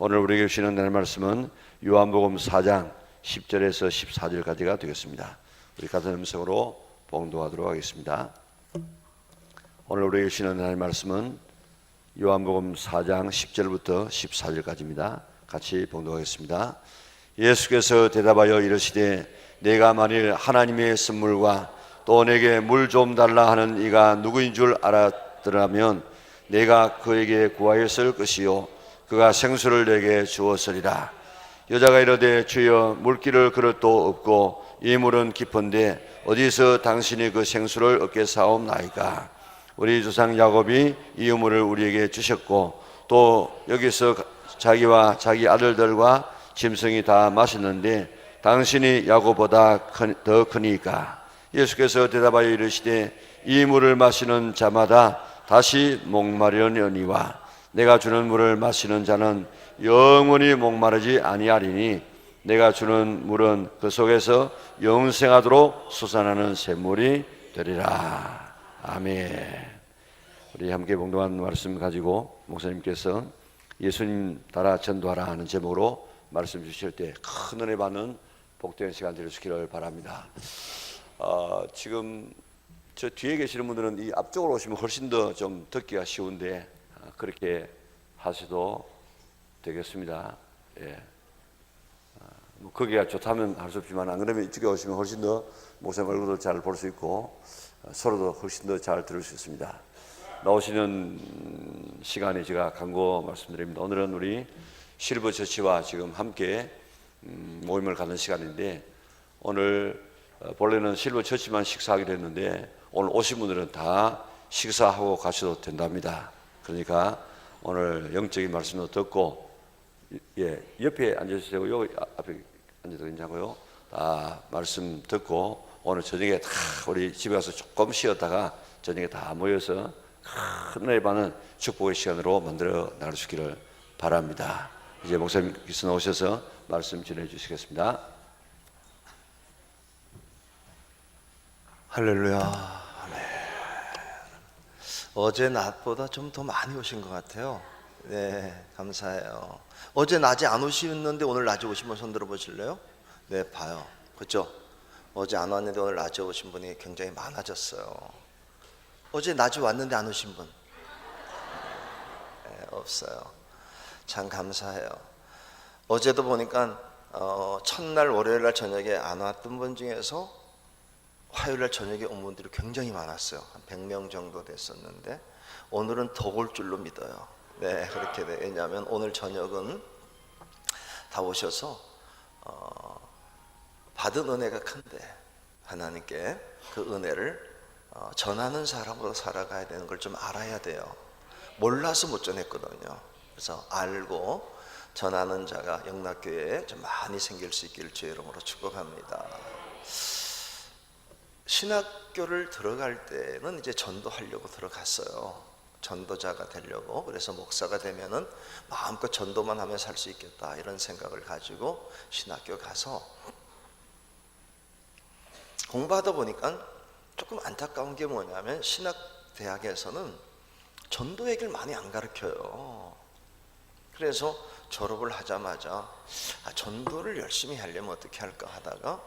오늘 우리에게 주시는 날 말씀은 요한복음 4장 10절에서 14절까지가 되겠습니다. 우리 같은 음성으로 봉독하도록 하겠습니다. 오늘 우리에게 주시는 날 말씀은 요한복음 4장 10절부터 14절까지입니다. 같이 봉독하겠습니다. 예수께서 대답하여 이르시되 내가 만일 하나님의 선물과 또 내게 물 좀 달라 하는 이가 누구인 줄 알았더라면 내가 그에게 구하였을 것이요 그가 생수를 내게 주었으리라. 여자가 이르되 주여 물기를 그릇도 없고 이 물은 깊은데 어디서 당신이 그 생수를 얻게 사옵나이까. 우리 조상 야곱이 이 우물을 우리에게 주셨고 또 여기서 자기와 자기 아들들과 짐승이 다 마셨는데 당신이 야곱보다 더 크니까. 예수께서 대답하여 이르시되 이 물을 마시는 자마다 다시 목마르려니와 내가 주는 물을 마시는 자는 영원히 목마르지 아니하리니 내가 주는 물은 그 속에서 영생하도록 솟아나는 샘물이 되리라. 아멘. 우리 함께 봉독한 말씀 가지고 목사님께서 예수님 따라 전도하라 하는 제목으로 말씀 주실 때 큰 은혜 받는 복된 시간 되시기를 바랍니다. 지금 저 뒤에 계시는 분들은 이 앞쪽으로 오시면 훨씬 더 좀 듣기가 쉬운데 그렇게 하셔도 되겠습니다. 예. 뭐 거기가 좋다면 할 수 없지만 안 그러면 이쪽에 오시면 훨씬 더 목사님 얼굴도 잘 볼 수 있고 서로도 훨씬 더 잘 들을 수 있습니다. 나오시는 시간에 제가 간구 말씀드립니다. 오늘은 우리 실버 처치와 지금 함께 모임을 갖는 시간인데 오늘 본래는 실버 처치만 식사하기로 했는데 오늘 오신 분들은 다 식사하고 가셔도 된답니다. 그러니까 오늘 영적인 말씀도 듣고 옆에 앉으시고 여기 앞에 앉아도 괜찮고요. 다 말씀 듣고 오늘 저녁에 다 우리 집에 가서 조금 쉬었다가 저녁에 다 모여서 큰 은혜 받는 축복의 시간으로 만들어 나갈 수 있기를 바랍니다. 이제 목사님께서 나오셔서 말씀 전해 주시겠습니다. 할렐루야. 네. 어제 낮보다 좀 더 많이 오신 것 같아요. 네, 감사해요. 어제 낮에 안 오셨는데 오늘 낮에 오시면 손 들어 보실래요? 네, 봐요. 그렇죠? 어제 안 왔는데 오늘 낮에 오신 분이 굉장히 많아졌어요. 어제 낮에 왔는데 안 오신 분? 네, 없어요. 참 감사해요. 어제도 보니까 첫날 월요일날 저녁에 안 왔던 분 중에서 화요일날 저녁에 온 분들이 굉장히 많았어요. 한 100명 정도 됐었는데 오늘은 더 올 줄로 믿어요. 네, 그렇게 돼. 왜냐하면 오늘 저녁은 다 오셔서 받은 은혜가 큰데 하나님께 그 은혜를 전하는 사람으로 살아가야 되는 걸 좀 알아야 돼요. 몰라서 못 전했거든요. 그래서 알고 전하는 자가 영락교회에 좀 많이 생길 수 있기를 주의 이름으로 축복합니다. 신학교를 들어갈 때는 이제 전도하려고 들어갔어요. 전도자가 되려고. 그래서 목사가 되면은 마음껏 전도만 하면 살 수 있겠다 이런 생각을 가지고 신학교 가서 공부하다 보니까 조금 안타까운 게 뭐냐면 신학대학에서는 전도 얘기를 많이 안 가르쳐요. 그래서 졸업을 하자마자 전도를 열심히 하려면 어떻게 할까 하다가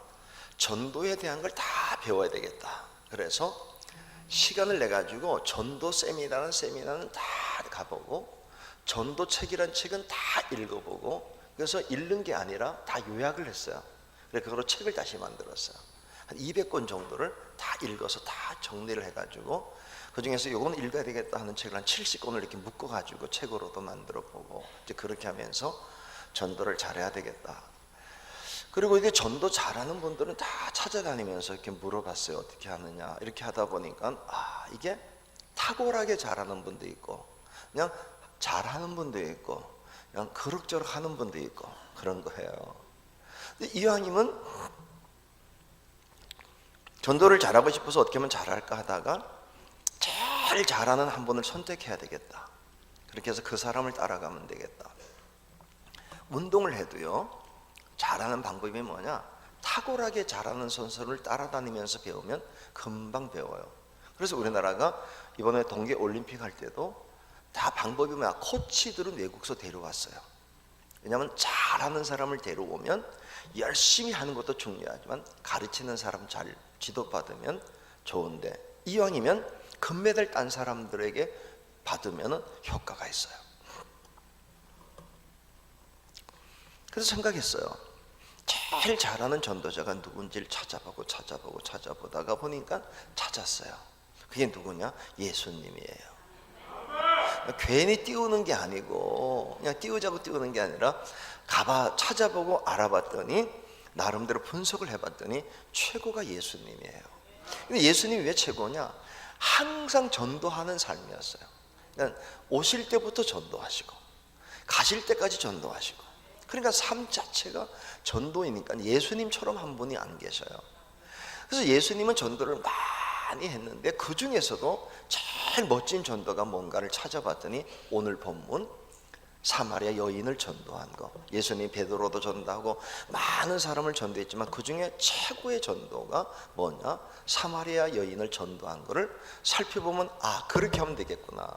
전도에 대한 걸 다 배워야 되겠다. 그래서 시간을 내가지고 전도 세미나는 다 가보고 전도 책이란 책은 다 읽어보고 그래서 읽는 게 아니라 다 요약을 했어요. 그래서 그걸로 책을 다시 만들었어요. 한 200권 정도를 다 읽어서 다 정리를 해가지고 그 중에서 요건 읽어야 되겠다 하는 책을 한 70권을 이렇게 묶어가지고 책으로도 만들어보고 이제 그렇게 하면서 전도를 잘해야 되겠다. 그리고 이게 전도 잘하는 분들은 다 찾아다니면서 이렇게 물어봤어요. 어떻게 하느냐. 이렇게 하다 보니까 이게 탁월하게 잘하는 분도 있고 그냥 잘하는 분도 있고 그냥 그럭저럭 하는 분도 있고 그런 거예요. 근데 이왕이면 전도를 잘하고 싶어서 어떻게 하면 잘할까 하다가 제일 잘하는 한 분을 선택해야 되겠다. 그렇게 해서 그 사람을 따라가면 되겠다. 운동을 해도요 잘하는 방법이 뭐냐, 탁월하게 잘하는 선수를 따라다니면서 배우면 금방 배워요. 그래서 우리나라가 이번에 동계 올림픽 할 때도 다 방법이 뭐야, 코치들은 외국에서 데려왔어요. 왜냐하면 잘하는 사람을 데려오면 열심히 하는 것도 중요하지만 가르치는 사람 잘 지도받으면 좋은데, 이왕이면 금메달 딴 사람들에게 받으면 효과가 있어요. 그래서 생각했어요. 제일 잘하는 전도자가 누군지를 찾아보다가 보니까 찾았어요. 그게 누구냐? 예수님이에요. 괜히 띄우는 게 아니고 그냥 띄우자고 띄우는 게 아니라 찾아보고 알아봤더니, 나름대로 분석을 해봤더니 최고가 예수님이에요. 근데 예수님이 왜 최고냐? 항상 전도하는 삶이었어요. 그러니까 오실 때부터 전도하시고 가실 때까지 전도하시고, 그러니까 삶 자체가 전도이니까 예수님처럼 한 분이 안 계셔요. 그래서 예수님은 전도를 많이 했는데 그 중에서도 제일 멋진 전도가 뭔가를 찾아봤더니 오늘 본문 사마리아 여인을 전도한 거. 예수님 베드로도 전도하고 많은 사람을 전도했지만 그 중에 최고의 전도가 뭐냐? 사마리아 여인을 전도한 거를 살펴보면 아, 그렇게 하면 되겠구나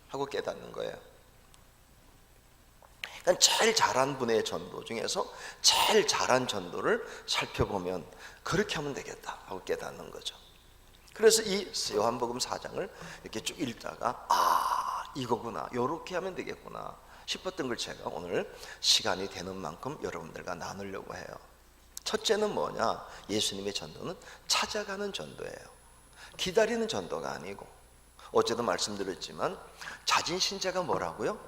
하고 깨닫는 거예요. 그러니까 제일 잘한 분의 전도 중에서 제일 잘한 전도를 살펴보면 그렇게 하면 되겠다 하고 깨닫는 거죠. 그래서 이 요한복음 4장을 이렇게 쭉 읽다가 아, 이거구나, 요렇게 하면 되겠구나 싶었던 걸 제가 오늘 시간이 되는 만큼 여러분들과 나누려고 해요. 첫째는 뭐냐? 예수님의 전도는 찾아가는 전도예요. 기다리는 전도가 아니고, 어제도 말씀드렸지만 자진신자가 뭐라고요?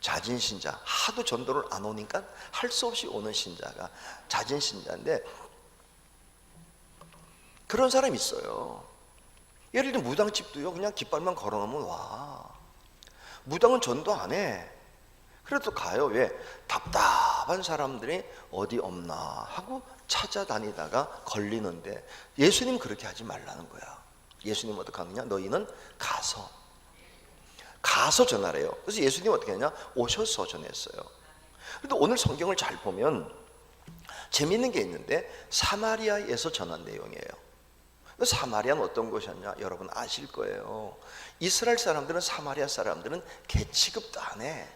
자진신자, 하도 전도를 안 오니까 할 수 없이 오는 신자가 자진신자인데, 그런 사람이 있어요. 예를 들면 무당집도요, 그냥 깃발만 걸어놓으면 와. 무당은 전도 안 해. 그래도 가요. 왜? 답답한 사람들이 어디 없나 하고 찾아다니다가 걸리는데, 예수님 그렇게 하지 말라는 거야. 예수님 어떻게 하느냐? 너희는 가서 전하래요. 그래서 예수님 어떻게 하냐? 오셔서 전했어요. 그런데 오늘 성경을 잘 보면 재밌는 게 있는데 사마리아에서 전한 내용이에요. 사마리아는 어떤 곳이었냐? 여러분 아실 거예요. 이스라엘 사람들은, 사마리아 사람들은 개 취급도 안 해.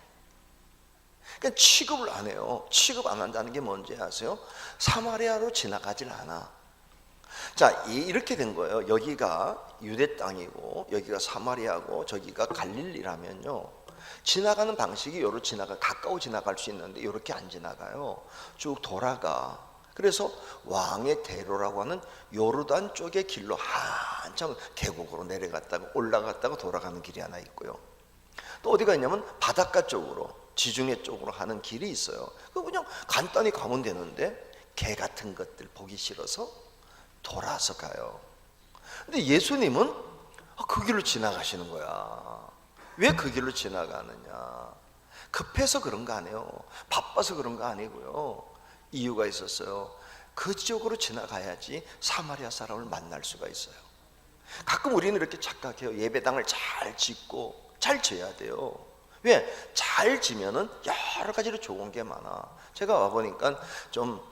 그러니까 취급을 안 해요. 취급 안 한다는 게 뭔지 아세요? 사마리아로 지나가질 않아. 자, 이렇게 된 거예요. 여기가 유대 땅이고 여기가 사마리아고 저기가 갈릴리라면요, 지나가는 방식이 요로 가까워 지나갈 수 있는데 이렇게 안 지나가요. 쭉 돌아가. 그래서 왕의 대로라고 하는 요르단 쪽의 길로 한참 계곡으로 내려갔다가 올라갔다가 돌아가는 길이 하나 있고요. 또 어디가 있냐면 바닷가 쪽으로, 지중해 쪽으로 하는 길이 있어요. 그거 그냥 간단히 가면 되는데 개 같은 것들 보기 싫어서 돌아서 가요. 근데 예수님은 그 길로 지나가시는 거야. 왜 그 길로 지나가느냐? 급해서 그런 거 아니에요. 바빠서 그런 거 아니고요. 이유가 있었어요. 그쪽으로 지나가야지 사마리아 사람을 만날 수가 있어요. 가끔 우리는 이렇게 착각해요. 예배당을 잘 짓고, 잘 지어야 돼요. 왜? 잘 지면은 여러 가지로 좋은 게 많아. 제가 와보니까 좀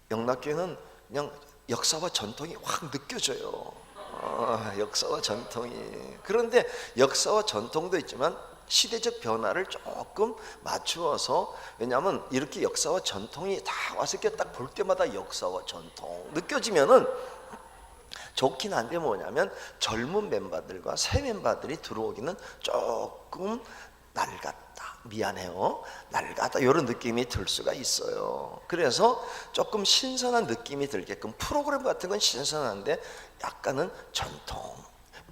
영락교회는 그냥 역사와 전통이 확 느껴져요. 역사와 전통이. 그런데 역사와 전통도 있지만 시대적 변화를 조금 맞추어서, 왜냐하면 이렇게 역사와 전통이 다 와서 이렇게 딱 볼 때마다 역사와 전통 느껴지면은 좋긴 한데 뭐냐면 젊은 멤버들과 새 멤버들이 들어오기는 조금 낡았다, 미안해요, 낡았다, 이런 느낌이 들 수가 있어요. 그래서 조금 신선한 느낌이 들게끔 프로그램 같은 건 신선한데 약간은 전통,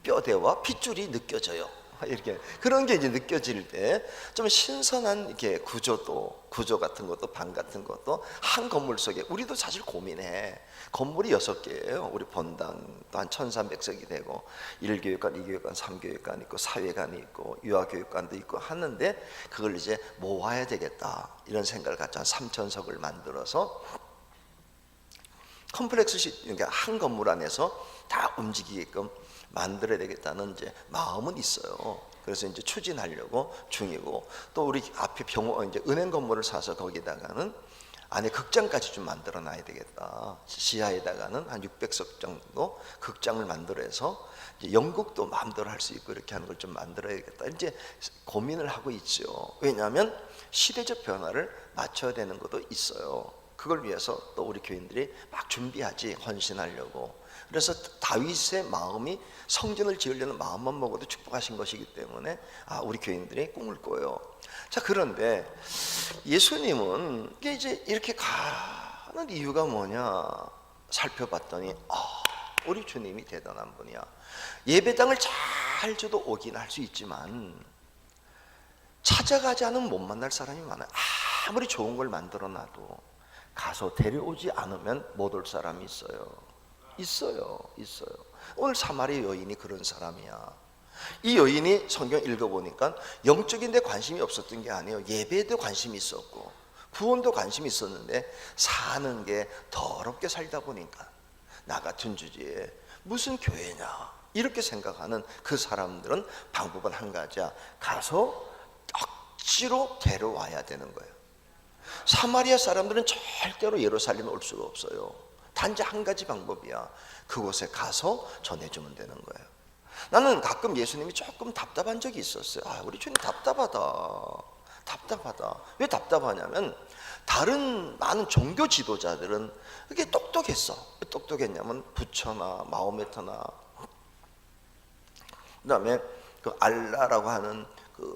뼈대와 핏줄이 느껴져요. 이렇게 그런 게 이제 느껴질 때 좀 신선한 이렇게 구조 같은 것도, 방 같은 것도 한 건물 속에, 우리도 사실 고민해. 건물이 6개예요. 우리 본당 또 한 1300석이 되고 1교육관, 2교육관, 3교육관 있고 사회관이 있고 유아교육관도 있고 하는데, 그걸 이제 모아야 되겠다 이런 생각을 갖고 한 3000석을 만들어서 컴플렉스, 그러니까 한 건물 안에서 다 움직이게끔 만들어야 되겠다는 이제 마음은 있어요. 그래서 이제 추진하려고 중이고, 또 우리 앞에 병원, 이제 은행 건물을 사서 거기다가는 안에 극장까지 좀 만들어 놔야 되겠다. 지하에다가는 한 600석 정도 극장을 만들어서 이제 연극도 마음대로 할 수 있고 이렇게 하는 걸 좀 만들어야겠다. 이제 고민을 하고 있죠. 왜냐하면 시대적 변화를 맞춰야 되는 것도 있어요. 그걸 위해서 또 우리 교인들이 막 준비하지, 헌신하려고. 그래서 다윗의 마음이 성전을 지으려는 마음만 먹어도 축복하신 것이기 때문에 우리 교인들이 꿈을 꿔요. 자, 그런데 예수님은 이게 이제 이렇게 가는 이유가 뭐냐 살펴봤더니 우리 주님이 대단한 분이야. 예배당을 잘 줘도 오긴 할 수 있지만 찾아가지 않으면 못 만날 사람이 많아요. 아무리 좋은 걸 만들어 놔도 가서 데려오지 않으면 못 올 사람이 있어요. 오늘 사마리 여인이 그런 사람이야. 이 여인이 성경 읽어보니까 영적인 데 관심이 없었던 게 아니에요. 예배에도 관심이 있었고 구원도 관심이 있었는데 사는 게 더럽게 살다 보니까 나 같은 주제에 무슨 교회냐 이렇게 생각하는 그 사람들은 방법은 한 가지야. 가서 억지로 데려와야 되는 거예요. 사마리아 사람들은 절대로 예루살렘에 올 수가 없어요. 단지 한 가지 방법이야. 그곳에 가서 전해주면 되는 거예요. 나는 가끔 예수님이 조금 답답한 적이 있었어요. 우리 주님 답답하다. 왜 답답하냐면 다른 많은 종교 지도자들은 그게 똑똑했어. 왜 똑똑했냐면 부처나 마호메트나 그다음에 그 알라라고 하는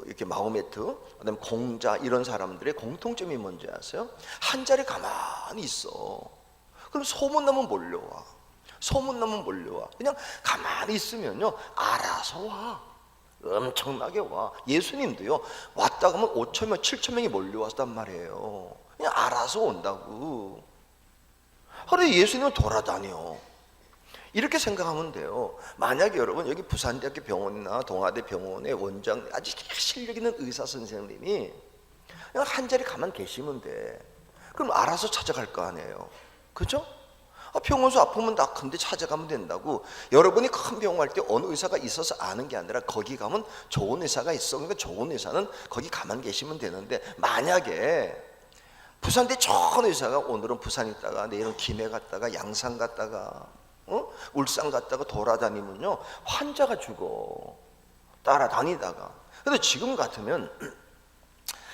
이렇게 마호메트, 그다음에 공자 이런 사람들의 공통점이 뭔지 아세요? 한 자리 가만히 있어. 그럼 소문나면 몰려와. 그냥 가만히 있으면요 알아서 와. 엄청나게 와. 예수님도요 왔다 가면 5,000명 7,000명이 몰려왔단 말이에요. 그냥 알아서 온다고. 그래 예수님은 돌아다녀. 이렇게 생각하면 돼요. 만약에 여러분 여기 부산대학교 병원이나 동아대 병원의 원장 아주 실력 있는 의사 선생님이 그냥 한 자리 가만 계시면 돼. 그럼 알아서 찾아갈 거 아니에요. 그죠? 병원에서 아프면 나 근데 찾아가면 된다고. 여러분이 큰 병원 갈 때 어느 의사가 있어서 아는 게 아니라 거기 가면 좋은 의사가 있어. 그러니까 좋은 의사는 거기 가만 계시면 되는데 만약에 부산대 좋은 의사가 오늘은 부산 있다가 내일은 김해 갔다가 양산 갔다가 울산 갔다가 돌아다니면요 환자가 죽어. 따라다니다가. 근데 지금 같으면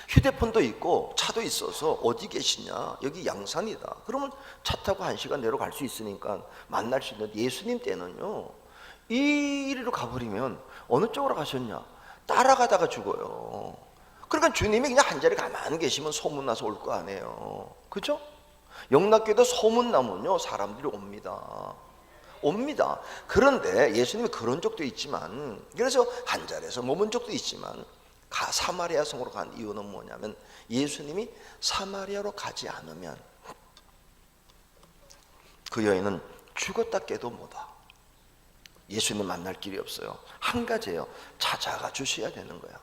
휴대폰도 있고 차도 있어서 어디 계시냐 여기 양산이다 그러면 차 타고 1시간 내로 갈 수 있으니까 만날 수 있는데 예수님 때는요 이리로 가버리면 어느 쪽으로 가셨냐 따라가다가 죽어요. 그러니까 주님이 그냥 한 자리 가만히 계시면 소문나서 올 거 아니에요. 그죠? 영락교도 소문나면요 사람들이 옵니다. 그런데 예수님이 그런 적도 있지만 그래서 한 자리에서 머문 적도 있지만 사마리아 성으로 간 이유는 뭐냐면 예수님이 사마리아로 가지 않으면 그 여인은 죽었다 깨도 못와. 예수님 만날 길이 없어요. 한 가지예요. 찾아가 주셔야 되는 거야.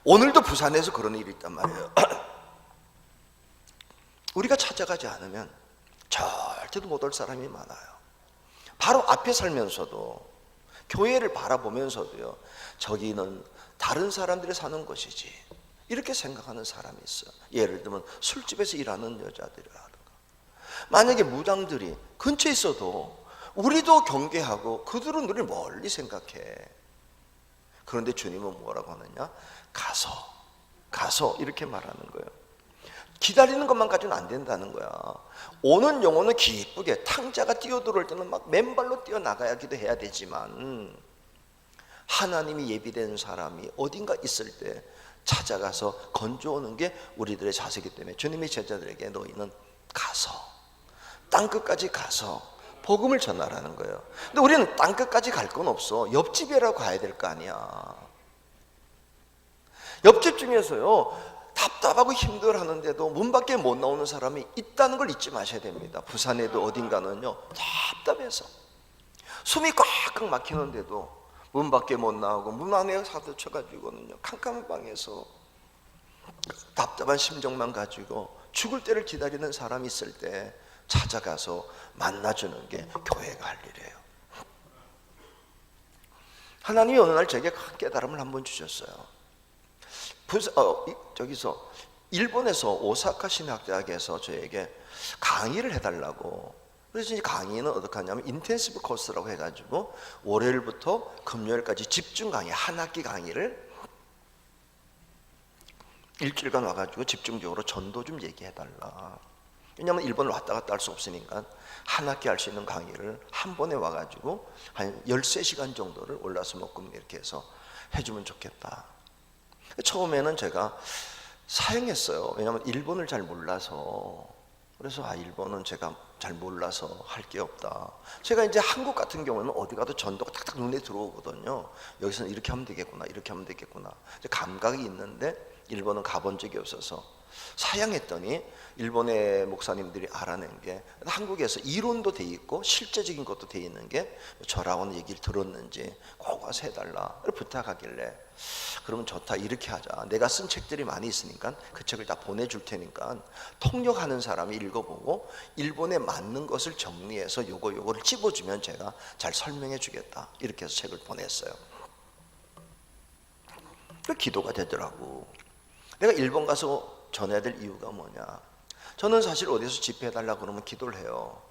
오늘도 부산에서 그런 일이 있단 말이에요. 우리가 찾아가지 않으면 절대로 못 올 사람이 많아요. 바로 앞에 살면서도 교회를 바라보면서도요 저기는 다른 사람들이 사는 것이지 이렇게 생각하는 사람이 있어요. 예를 들면 술집에서 일하는 여자들이라든가 만약에 무당들이 근처에 있어도 우리도 경계하고 그들은 우리를 멀리 생각해. 그런데 주님은 뭐라고 하느냐 가서 이렇게 말하는 거예요. 기다리는 것만 가지고는 안 된다는 거야. 오는 영혼은 기쁘게 탕자가 뛰어들어올 때는 막 맨발로 뛰어나가야 기도해야 되지만 하나님이 예비된 사람이 어딘가 있을 때 찾아가서 건져오는 게 우리들의 자세이기 때문에 주님의 제자들에게 너희는 가서 땅끝까지 가서 복음을 전하라는 거예요. 근데 우리는 땅끝까지 갈 건 없어. 옆집이라고 가야 될 거 아니야. 옆집 중에서요 답답하고 힘들어하는데도 문 밖에 못 나오는 사람이 있다는 걸 잊지 마셔야 됩니다. 부산에도 어딘가는요 답답해서 숨이 꽉꽉 막히는데도 문 밖에 못 나오고 문 안에 사도 쳐가지고는요 캄캄한 방에서 답답한 심정만 가지고 죽을 때를 기다리는 사람이 있을 때 찾아가서 만나주는 게 교회가 할 일이에요. 하나님이 어느 날 제게 큰 깨달음을 한번 주셨어요. 저기서 일본에서 오사카 신학대학에서 저에게 강의를 해달라고. 그래서 이제 강의는 어떻게 하냐면 인텐시브 코스라고 해가지고 월요일부터 금요일까지 집중 강의, 한 학기 강의를 일주일간 와가지고 집중적으로 전도 좀 얘기해달라. 왜냐하면 일본을 왔다 갔다 할 수 없으니까 한 학기 할 수 있는 강의를 한 번에 와가지고 한 13시간 정도를 올라서먹금 이렇게 해서 해주면 좋겠다. 처음에는 제가 사양했어요. 왜냐하면 일본을 잘 몰라서. 그래서 일본은 제가 잘 몰라서 할 게 없다. 제가 이제 한국 같은 경우는 어디 가도 전도가 탁탁 눈에 들어오거든요. 여기서는 이렇게 하면 되겠구나, 이렇게 하면 되겠구나. 이제 감각이 있는데 일본은 가본 적이 없어서 사양했더니 일본의 목사님들이 알아낸 게 한국에서 이론도 돼 있고 실제적인 것도 돼 있는 게 저라고는 얘기를 들었는지 꼭 와서 해달라 부탁하길래 그러면 좋다, 이렇게 하자. 내가 쓴 책들이 많이 있으니까 그 책을 다 보내줄 테니까 통역하는 사람이 읽어보고 일본에 맞는 것을 정리해서 요거를 찝어주면 제가 잘 설명해 주겠다. 이렇게 해서 책을 보냈어요. 그 기도가 되더라고. 내가 일본 가서 전해야 될 이유가 뭐냐. 저는 사실 어디서 집회해달라고 그러면 기도를 해요.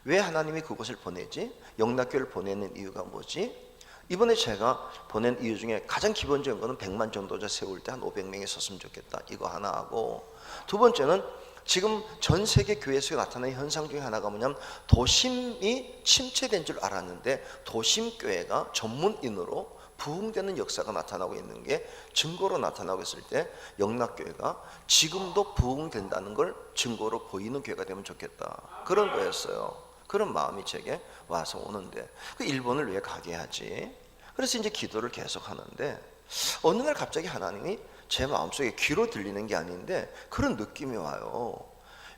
왜 하나님이 그곳을 보내지? 영락교회를 보내는 이유가 뭐지? 이번에 제가 보낸 이유 중에 가장 기본적인 거는 100만 전도자 세울 때 한 500명이 섰으면 좋겠다. 이거 하나 하고, 두 번째는 지금 전 세계 교회에서 나타나는 현상 중에 하나가 뭐냐면 도심이 침체된 줄 알았는데 도심교회가 전문인으로 부흥되는 역사가 나타나고 있는 게 증거로 나타나고 있을 때 영락교회가 지금도 부흥된다는 걸 증거로 보이는 교회가 되면 좋겠다. 그런 거였어요. 그런 마음이 제게 와서 오는데 그 일본을 왜 가게 하지? 그래서 이제 기도를 계속 하는데 어느 날 갑자기 하나님이 제 마음속에 귀로 들리는 게 아닌데 그런 느낌이 와요.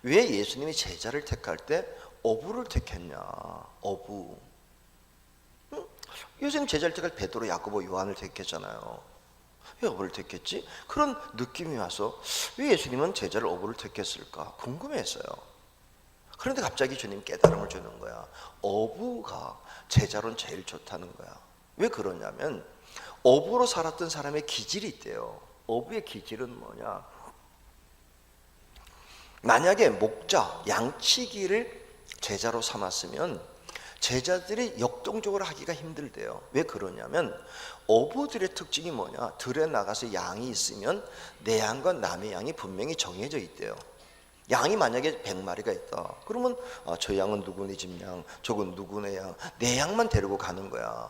왜 예수님이 제자를 택할 때 어부를 택했냐? 어부. 요즘 제자를 택할 베드로, 야고보, 요한을 택했잖아요. 왜 어부를 택했지? 그런 느낌이 와서 왜 예수님은 제자를 어부를 택했을까 궁금했어요. 그런데 갑자기 주님 깨달음을 주는 거야. 어부가 제자로는 제일 좋다는 거야. 왜 그러냐면 어부로 살았던 사람의 기질이 있대요. 어부의 기질은 뭐냐? 만약에 목자, 양치기를 제자로 삼았으면 제자들이 역동적으로 하기가 힘들대요. 왜 그러냐면 어부들의 특징이 뭐냐? 들에 나가서 양이 있으면 내 양과 남의 양이 분명히 정해져 있대요. 양이 만약에 100마리가 있다. 그러면 저 양은 누구네 집 양, 저건 누구네 양, 내 양만 데리고 가는 거야.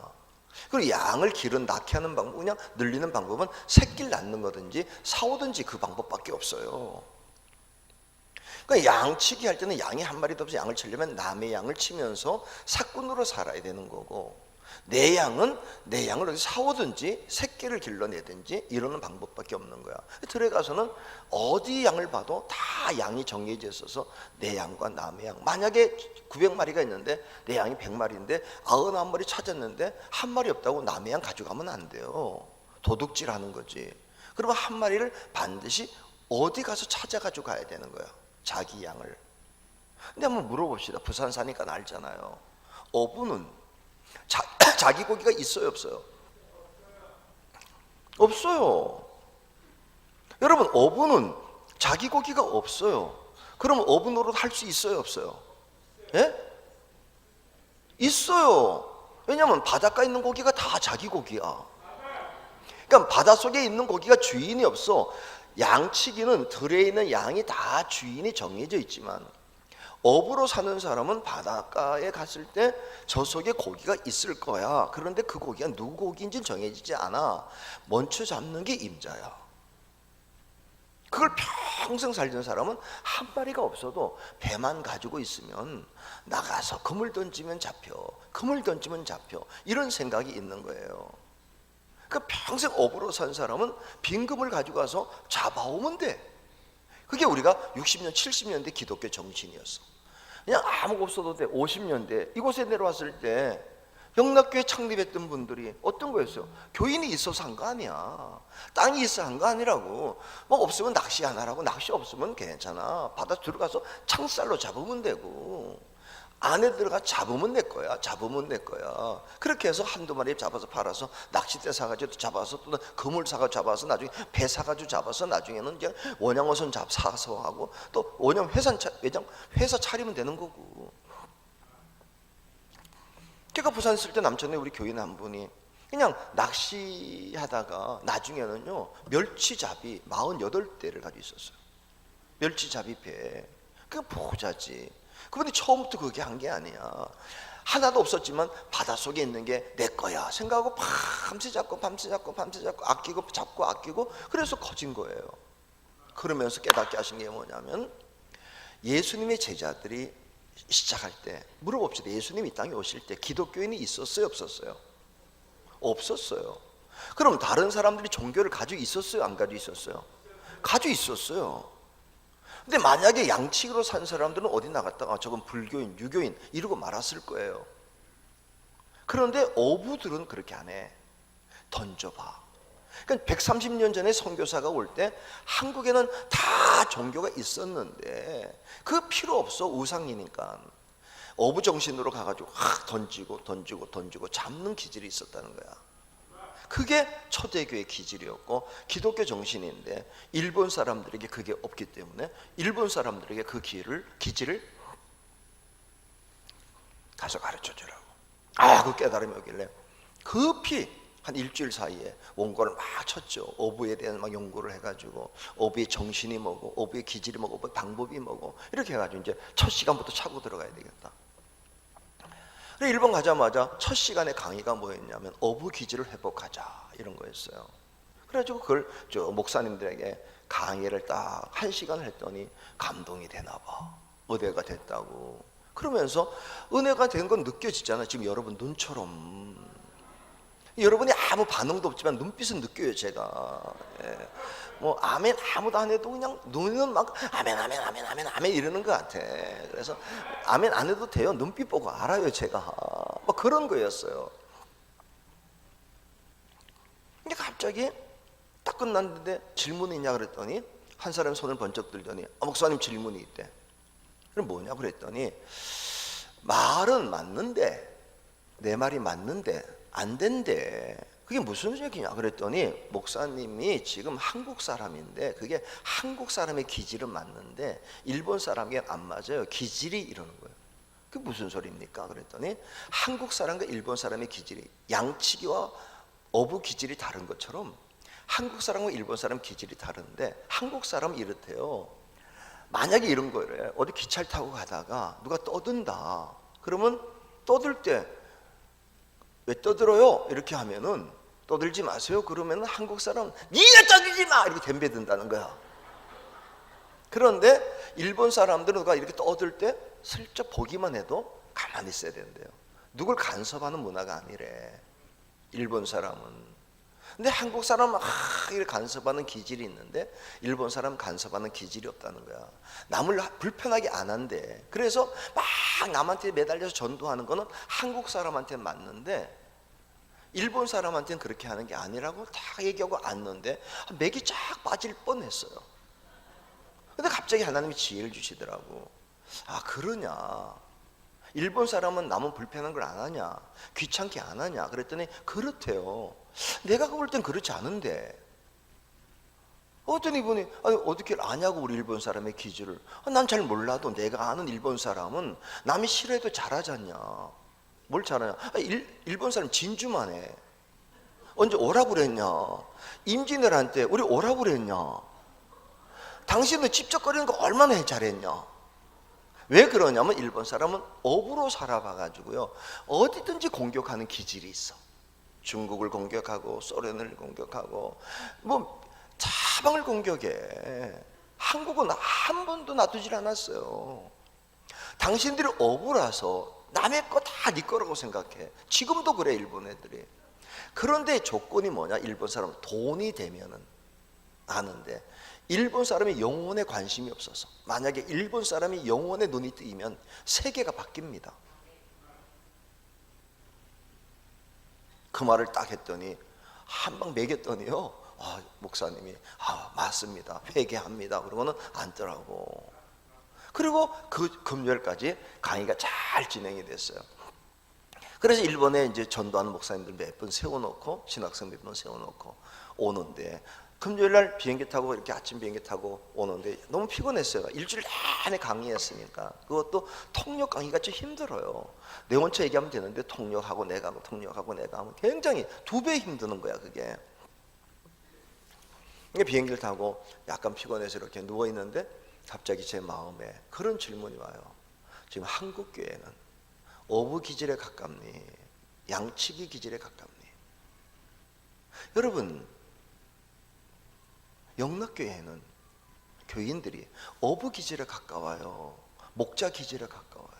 그리고 양을 길은 낳게 하는 방법, 그냥 늘리는 방법은 새끼를 낳는 거든지 사오든지 그 방법밖에 없어요. 그러니까 양치기 할 때는 양이 한 마리도 없어 양을 치려면 남의 양을 치면서 사꾼으로 살아야 되는 거고, 내 양은 내 양을 어디 사오든지 새끼를 길러내든지 이러는 방법밖에 없는 거야. 들어가서는 어디 양을 봐도 다 양이 정해져 있어서 내 양과 남의 양. 만약에 900마리가 있는데 내 양이 100마리인데 99마리 찾았는데 한 마리 없다고 남의 양 가져가면 안 돼요. 도둑질하는 거지. 그러면 한 마리를 반드시 어디 가서 찾아가지고 가야 되는 거야. 자기 양을. 근데 한번 물어봅시다. 부산 사니까 알잖아요. 어부는 자기 고기가 있어요, 없어요? 없어요. 여러분, 어부는 자기 고기가 없어요. 그러면 어부 노릇 할 수 있어요, 없어요? 예? 있어요. 왜냐하면 바닷가에 있는 고기가 다 자기 고기야. 그러니까 바닷속에 있는 고기가 주인이 없어. 양치기는 들에 있는 양이 다 주인이 정해져 있지만 어부로 사는 사람은 바닷가에 갔을 때 저 속에 고기가 있을 거야. 그런데 그 고기가 누구 고기인지 정해지지 않아. 먼저 잡는 게 임자야. 그걸 평생 살던 사람은 한 마리가 없어도 배만 가지고 있으면 나가서 금을 던지면 잡혀, 금을 던지면 잡혀, 이런 생각이 있는 거예요. 그 평생 어부로 산 사람은 빈금을 가지고 가서 잡아오면 돼. 그게 우리가 60년, 70년대 기독교 정신이었어. 그냥 아무것도 없어도 돼. 50년대 이곳에 내려왔을 때 영락교회 창립했던 분들이 어떤 거였어요? 교인이 있어서 한 거 아니야. 땅이 있어 한 거 아니라고. 뭐 없으면 낚시 하나라고. 낚시 없으면 괜찮아. 바다 들어가서 창살로 잡으면 되고. 안에 들어가 잡으면 내 거야. 잡으면 내 거야. 그렇게 해서 한두 마리 잡아서 팔아서 낚싯대 사가지고 잡아서 또 그물 사가 잡아서 나중에 배 사가지고 잡아서 나중에는 이제 원양어선 사서 하고 또 원양 회사 차리면 되는 거고. 제가 부산 있을 때 남천에 우리 교인 한 분이 그냥 낚시하다가 나중에는요 멸치잡이 48대를 가지고 있었어요. 멸치잡이 배. 그 보자지. 그분이 처음부터 그렇게 한 게 아니야. 하나도 없었지만 바닷속에 있는 게 내 거야 생각하고 밤새 잡고 아끼고 그래서 커진 거예요. 그러면서 깨닫게 하신 게 뭐냐면 예수님의 제자들이 시작할 때 물어봅시다. 예수님이 이 땅에 오실 때 기독교인이 있었어요 없었어요? 없었어요. 그럼 다른 사람들이 종교를 가지고 있었어요 안 가지고 있었어요? 가지고 있었어요. 근데 만약에 양치기로 산 사람들은 어디 나갔다가 저건 불교인, 유교인 이러고 말았을 거예요. 그런데 어부들은 그렇게 안 해. 던져봐. 그러니까 130년 전에 선교사가 올 때 한국에는 다 종교가 있었는데 그 필요 없어. 우상이니까. 어부 정신으로 가가지고 던지고 잡는 기질이 있었다는 거야. 그게 초대교의 기질이었고 기독교 정신인데 일본 사람들에게 그게 없기 때문에 일본 사람들에게 그 기질을 가서 가르쳐주라고. 그 깨달음이 오길래 급히 한 일주일 사이에 원고를 막 쳤죠. 어부에 대한 막 연구를 해가지고 어부의 정신이 뭐고 어부의 기질이 뭐고 어부의 방법이 뭐고 이렇게 해가지고 이제 첫 시간부터 차고 들어가야 되겠다. 일본 가자마자 첫 시간에 강의가 뭐였냐면 어부 기질을 회복하자 이런 거였어요. 그래가지고 그걸 저 목사님들에게 강의를 딱 1시간을 했더니 감동이 되나 봐. 은혜가 됐다고. 그러면서 은혜가 된 건 느껴지잖아. 지금 여러분 눈처럼. 여러분이 아무 반응도 없지만 눈빛은 느껴요 제가. 예. 뭐 아멘 아무도 안 해도 그냥 눈은 막 아멘 이러는 것 같아. 그래서 아멘 안 해도 돼요. 눈빛 보고 알아요 제가. 뭐 그런 거였어요. 근데 갑자기 딱 끝났는데 질문이 있냐 그랬더니 한 사람이 손을 번쩍 들더니 목사님 질문이 있대. 그럼 뭐냐 그랬더니 말은 맞는데 내 말이 맞는데 안 된대. 그게 무슨 얘기냐 그랬더니 목사님이 지금 한국 사람인데 그게 한국 사람의 기질은 맞는데 일본 사람에게 안 맞아요. 기질이 이러는 거예요. 그게 무슨 소리입니까? 그랬더니 한국 사람과 일본 사람의 기질이 양치기와 어부 기질이 다른 것처럼 한국 사람과 일본 사람 기질이 다른데 한국 사람은 이렇대요. 만약에 이런 거예요. 어디 기차를 타고 가다가 누가 떠든다. 그러면 떠들 때 왜 떠들어요? 이렇게 하면은 떠들지 마세요. 그러면 한국 사람은 니가 떠들지 마! 이렇게 덤벼든다는 거야. 그런데 일본 사람들은 누가 이렇게 떠들 때 슬쩍 보기만 해도 가만히 있어야 된대요. 누굴 간섭하는 문화가 아니래. 일본 사람은. 근데 한국 사람은 이렇게 간섭하는 기질이 있는데 일본 사람은 간섭하는 기질이 없다는 거야. 남을 불편하게 안 한대. 그래서 막 남한테 매달려서 전도하는 거는 한국 사람한테는 맞는데 일본 사람한테는 그렇게 하는 게 아니라고 다 얘기하고 앉는데 맥이 쫙 빠질 뻔했어요. 근데 갑자기 하나님이 지혜를 주시더라고. 그러냐. 일본 사람은 남은 불편한 걸 안 하냐, 귀찮게 안 하냐 그랬더니 그렇대요. 내가 볼 땐 그렇지 않은데. 어떤 이분이 어떻게 아냐고 우리 일본 사람의 기질을. 난 잘 몰라도 내가 아는 일본 사람은 남이 싫어해도 잘하잖냐. 뭘 잘하냐. 일본 사람 진주만 해. 언제 오라고 그랬냐. 임진왜란때 우리 오라고 그랬냐. 당신은 찝쩍거리는 거 얼마나 잘했냐. 왜 그러냐면 일본 사람은 업으로 살아봐가지고요 어디든지 공격하는 기질이 있어. 중국을 공격하고 소련을 공격하고 뭐 사방을 공격해. 한국은 한 번도 놔두질 않았어요. 당신들이 업으라서 남의 거 다 네 거라고 생각해. 지금도 그래 일본 애들이. 그런데 조건이 뭐냐. 일본 사람은 돈이 되면은 아는데 일본 사람이 영혼에 관심이 없어서 만약에 일본 사람이 영혼에 눈이 뜨이면 세계가 바뀝니다. 그 말을 딱 했더니 한 방 매겼더니요 목사님이 맞습니다 회개합니다 그러고는 앉더라고. 그리고 그 금요일까지 강의가 잘 진행이 됐어요. 그래서 일본에 이제 전도하는 목사님들 몇 분 세워놓고, 신학생 몇 분 세워놓고 오는데, 금요일 날 비행기 타고 이렇게 아침 비행기 타고 오는데 너무 피곤했어요. 일주일 내내 강의했으니까. 그것도 통역 강의가 좀 힘들어요. 내 혼자 얘기하면 되는데 통역하고 내가 하고 통역하고 내가 하면 굉장히 2배 힘드는 거야, 그게. 비행기를 타고 약간 피곤해서 이렇게 누워 있는데 갑자기 제 마음에 그런 질문이 와요. 지금 한국 교회는 어부 기질에 가깝니, 양치기 기질에 가깝니? 여러분, 영락교회는 교인들이 어부 기질에 가까워요. 목자 기질에 가까워요.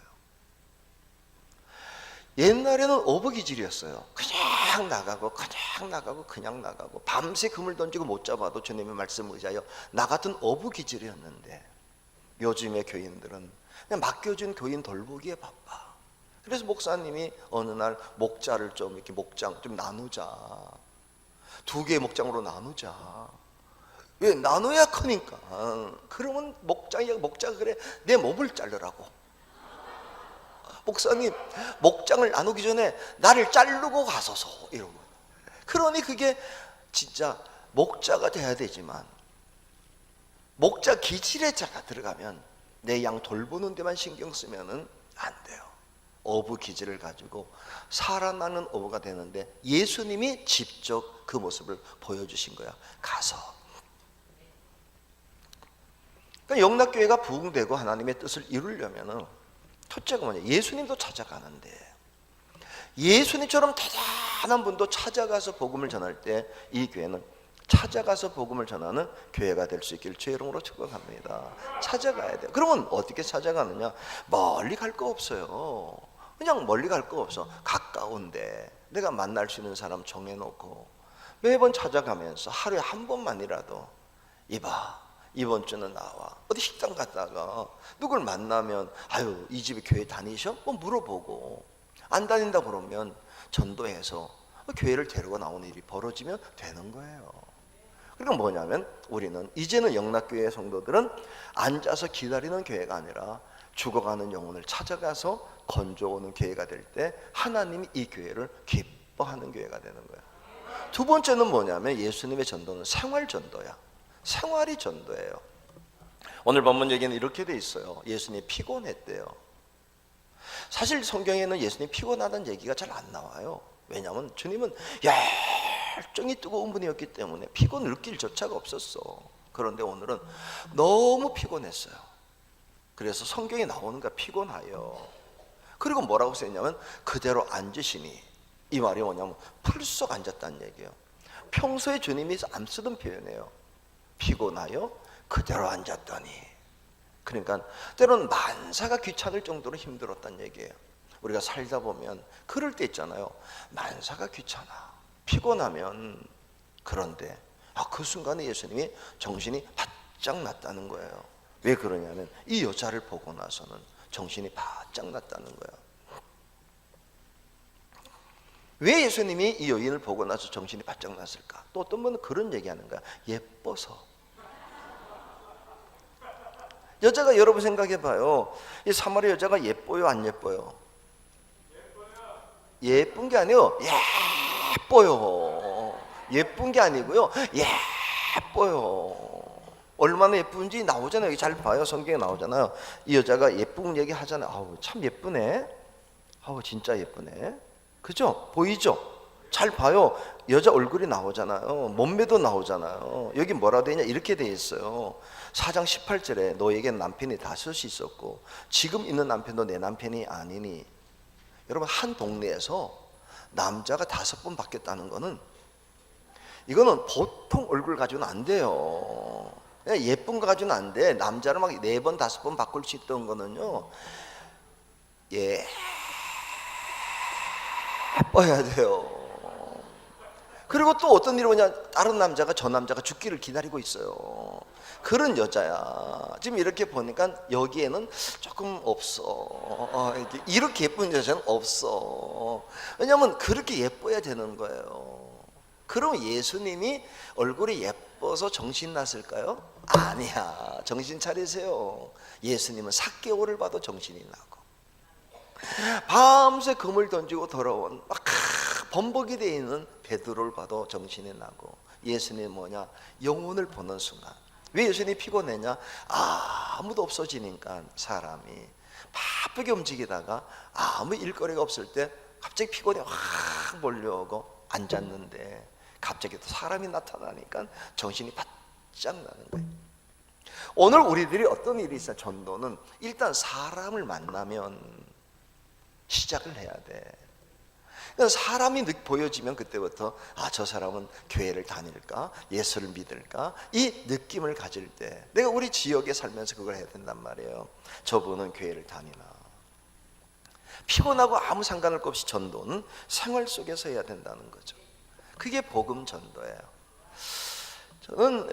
옛날에는 어부 기질이었어요. 그냥 나가고 그냥 나가고 밤새 금을 던지고 못 잡아도 주님의 말씀을 의지하여 나 같은 어부 기질이었는데, 요즘의 교인들은 그냥 맡겨준 교인 돌보기에 바빠. 그래서 목사님이 어느 날 목자를 좀 이렇게 목장 좀 나누자, 2개의 목장으로 나누자. 왜? 나눠야 크니까. 그러면 목자가 그래, 내 몸을 자르라고. 목사님, 목장을 나누기 전에 나를 자르고 가소서, 이러고. 그러니 그게 진짜 목자가 돼야 되지만, 목자 기질에 자가 들어가면 내 양 돌보는 데만 신경 쓰면은 안 돼요. 어부 기질을 가지고 살아나는 어부가 되는데, 예수님이 직접 그 모습을 보여주신 거야. 가서. 그러니까 영락교회가 부흥되고 하나님의 뜻을 이루려면은 첫째가 뭐냐? 예수님도 찾아가는데, 예수님처럼 대단한 분도 찾아가서 복음을 전할 때 이 교회는 찾아가서 복음을 전하는 교회가 될 수 있기를 주의 이름으로 축복합니다. 찾아가야 돼요. 그러면 어떻게 찾아가느냐? 멀리 갈 거 없어요. 그냥 멀리 갈 거 없어. 가까운데 내가 만날 수 있는 사람 정해놓고 매번 찾아가면서 하루에 한 번만이라도, 이봐, 이번 주는 나와. 어디 식당 갔다가 누굴 만나면 아유, 이 집에 교회 다니셔? 뭐 물어보고, 안 다닌다 그러면 전도해서 교회를 데리고 나오는 일이 벌어지면 되는 거예요. 그러니까 뭐냐면, 우리는 이제는 영락교회 성도들은 앉아서 기다리는 교회가 아니라 죽어가는 영혼을 찾아가서 건져오는 교회가 될 때 하나님이 이 교회를 기뻐하는 교회가 되는 거예요. 두 번째는 뭐냐면, 예수님의 전도는 생활 전도야. 생활이 전도예요. 오늘 본문 얘기는 이렇게 돼 있어요. 예수님이 피곤했대요. 사실 성경에는 예수님이 피곤하다는 얘기가 잘 안 나와요. 왜냐하면 주님은 열정이 뜨거운 분이었기 때문에 피곤을 느낄 조차가 없었어. 그런데 오늘은 너무 피곤했어요. 그래서 성경에 나오는 거야, 피곤하여. 그리고 뭐라고 써있냐면, 그대로 앉으시니. 이 말이 뭐냐면 풀썩 앉았다는 얘기예요. 평소에 주님이 안 쓰던 표현이에요. 피곤하여 그대로 앉았더니. 그러니까 때로는 만사가 귀찮을 정도로 힘들었다는 얘기예요. 우리가 살다 보면 그럴 때 있잖아요. 만사가 귀찮아, 피곤하면. 그런데 그 순간에 예수님이 정신이 바짝 났다는 거예요. 왜 그러냐면, 이 여자를 보고 나서는 정신이 바짝 났다는 거예요. 왜 예수님이 이 여인을 보고 나서 정신이 바짝 났을까? 또 어떤 분은 그런 얘기하는 거야. 예뻐서. 여자가, 여러분 생각해 봐요. 이 사마리아 여자가 예뻐요, 안 예뻐요? 예쁜 게 아니에요. 예뻐요. 예쁜 게 아니고요. 예뻐요. 얼마나 예쁜지 나오잖아요. 여기 잘 봐요. 성경에 나오잖아요. 이 여자가 예쁜 얘기 하잖아요. 아우, 참 예쁘네. 아우, 진짜 예쁘네. 그죠? 보이죠? 잘 봐요. 여자 얼굴이 나오잖아요. 몸매도 나오잖아요. 여기 뭐라 되냐? 이렇게 돼 있어요. 4장 18절에 너에겐 남편이 5이 있었고 지금 있는 남편도 내 남편이 아니니. 여러분, 한 동네에서 남자가 5번 바뀌었다는 거는, 이거는 보통 얼굴 가지고는 안 돼요. 예쁜 거 가지고는 안 돼. 남자를 막 4번 5번 바꿀 수 있던 거는요, 예뻐야 돼요. 그리고 또 어떤 일이 오냐? 다른 남자가 저 남자가 죽기를 기다리고 있어요. 그런 여자야. 지금 이렇게 보니까 여기에는 조금 없어. 이렇게 예쁜 여자는 없어. 왜냐하면 그렇게 예뻐야 되는 거예요. 그럼 예수님이 얼굴이 바빠서 정신 났을까요? 아니야. 정신 차리세요. 예수님은 삭개오를 봐도 정신이 나고, 밤새 금을 던지고 돌아온 막 범벅이 되어 있는 베드로를 봐도 정신이 나고, 예수님은 뭐냐? 영혼을 보는 순간. 왜 예수님이 피곤했냐? 아무도 없어지니까 사람이 바쁘게 움직이다가 아무 일거리가 없을 때 갑자기 피곤이 확 몰려오고 앉았는데, 갑자기 또 사람이 나타나니까 정신이 바짝 나는 거예요. 오늘 우리들이 어떤 일이 있어? 전도는 일단 사람을 만나면 시작을 해야 돼. 그러니까 사람이 보여지면 그때부터 저 사람은 교회를 다닐까? 예수를 믿을까? 이 느낌을 가질 때 내가 우리 지역에 살면서 그걸 해야 된단 말이에요. 저분은 교회를 다니나? 피곤하고 아무 상관할 것 없이 전도는 생활 속에서 해야 된다는 거죠. 그게 복음 전도예요. 저는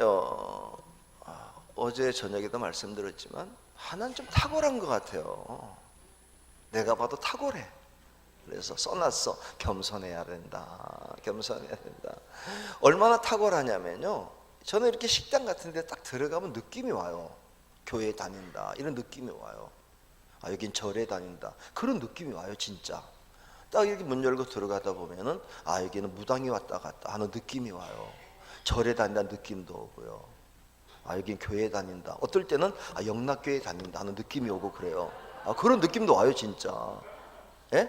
어제 저녁에도 말씀드렸지만 하나는 좀 탁월한 것 같아요. 내가 봐도 탁월해. 그래서 써놨어. 겸손해야 된다. 겸손해야 된다. 얼마나 탁월하냐면요, 저는 이렇게 식당 같은 데 딱 들어가면 느낌이 와요. 교회 다닌다 이런 느낌이 와요. 여긴 절에 다닌다 그런 느낌이 와요. 진짜 딱 이렇게 문 열고 들어가다 보면은 여기는 무당이 왔다 갔다 하는 느낌이 와요. 절에 다닌다는 느낌도 오고요. 여긴 교회 다닌다, 어떨 때는 영락교회 다닌다 하는 느낌이 오고 그래요. 그런 느낌도 와요. 진짜. 예?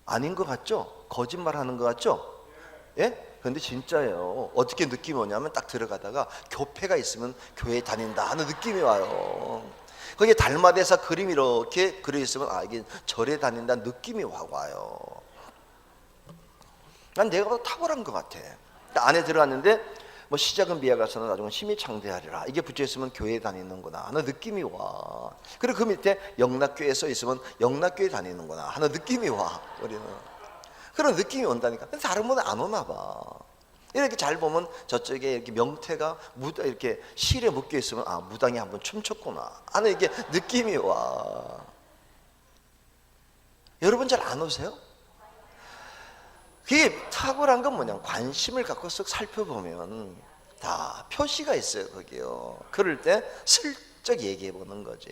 아닌 것 같죠? 거짓말하는 것 같죠? 예? 근데 진짜예요. 어떻게 느낌이 오냐면 딱 들어가다가 교패가 있으면 교회 다닌다 하는 느낌이 와요. 거기에 달마대사 그림이 이렇게 그려 있으면 이게 절에 다닌다는 느낌이 와요. 난 내가 더 탁월한 것 같아. 안에 들어갔는데 뭐 시작은 미약하서는 나중은 힘이 창대하리라 이게 붙여 있으면 교회 다니는구나 하는 느낌이 와. 그리고 그 밑에 영락교회 써 있으면 영락교회 다니는구나 하는 느낌이 와. 우리는 그런 느낌이 온다니까. 근데 다른 분은 안 오나 봐. 이렇게 잘 보면 저쪽에 이렇게 명태가 이렇게 실에 묶여 있으면 무당이 한번 춤췄구나 하는 이게 느낌이 와. 여러분 잘 안 오세요? 그게 탁월한 건 뭐냐, 관심을 갖고 쓱 살펴보면 다 표시가 있어요. 거기요. 그럴 때 슬쩍 얘기해 보는 거지.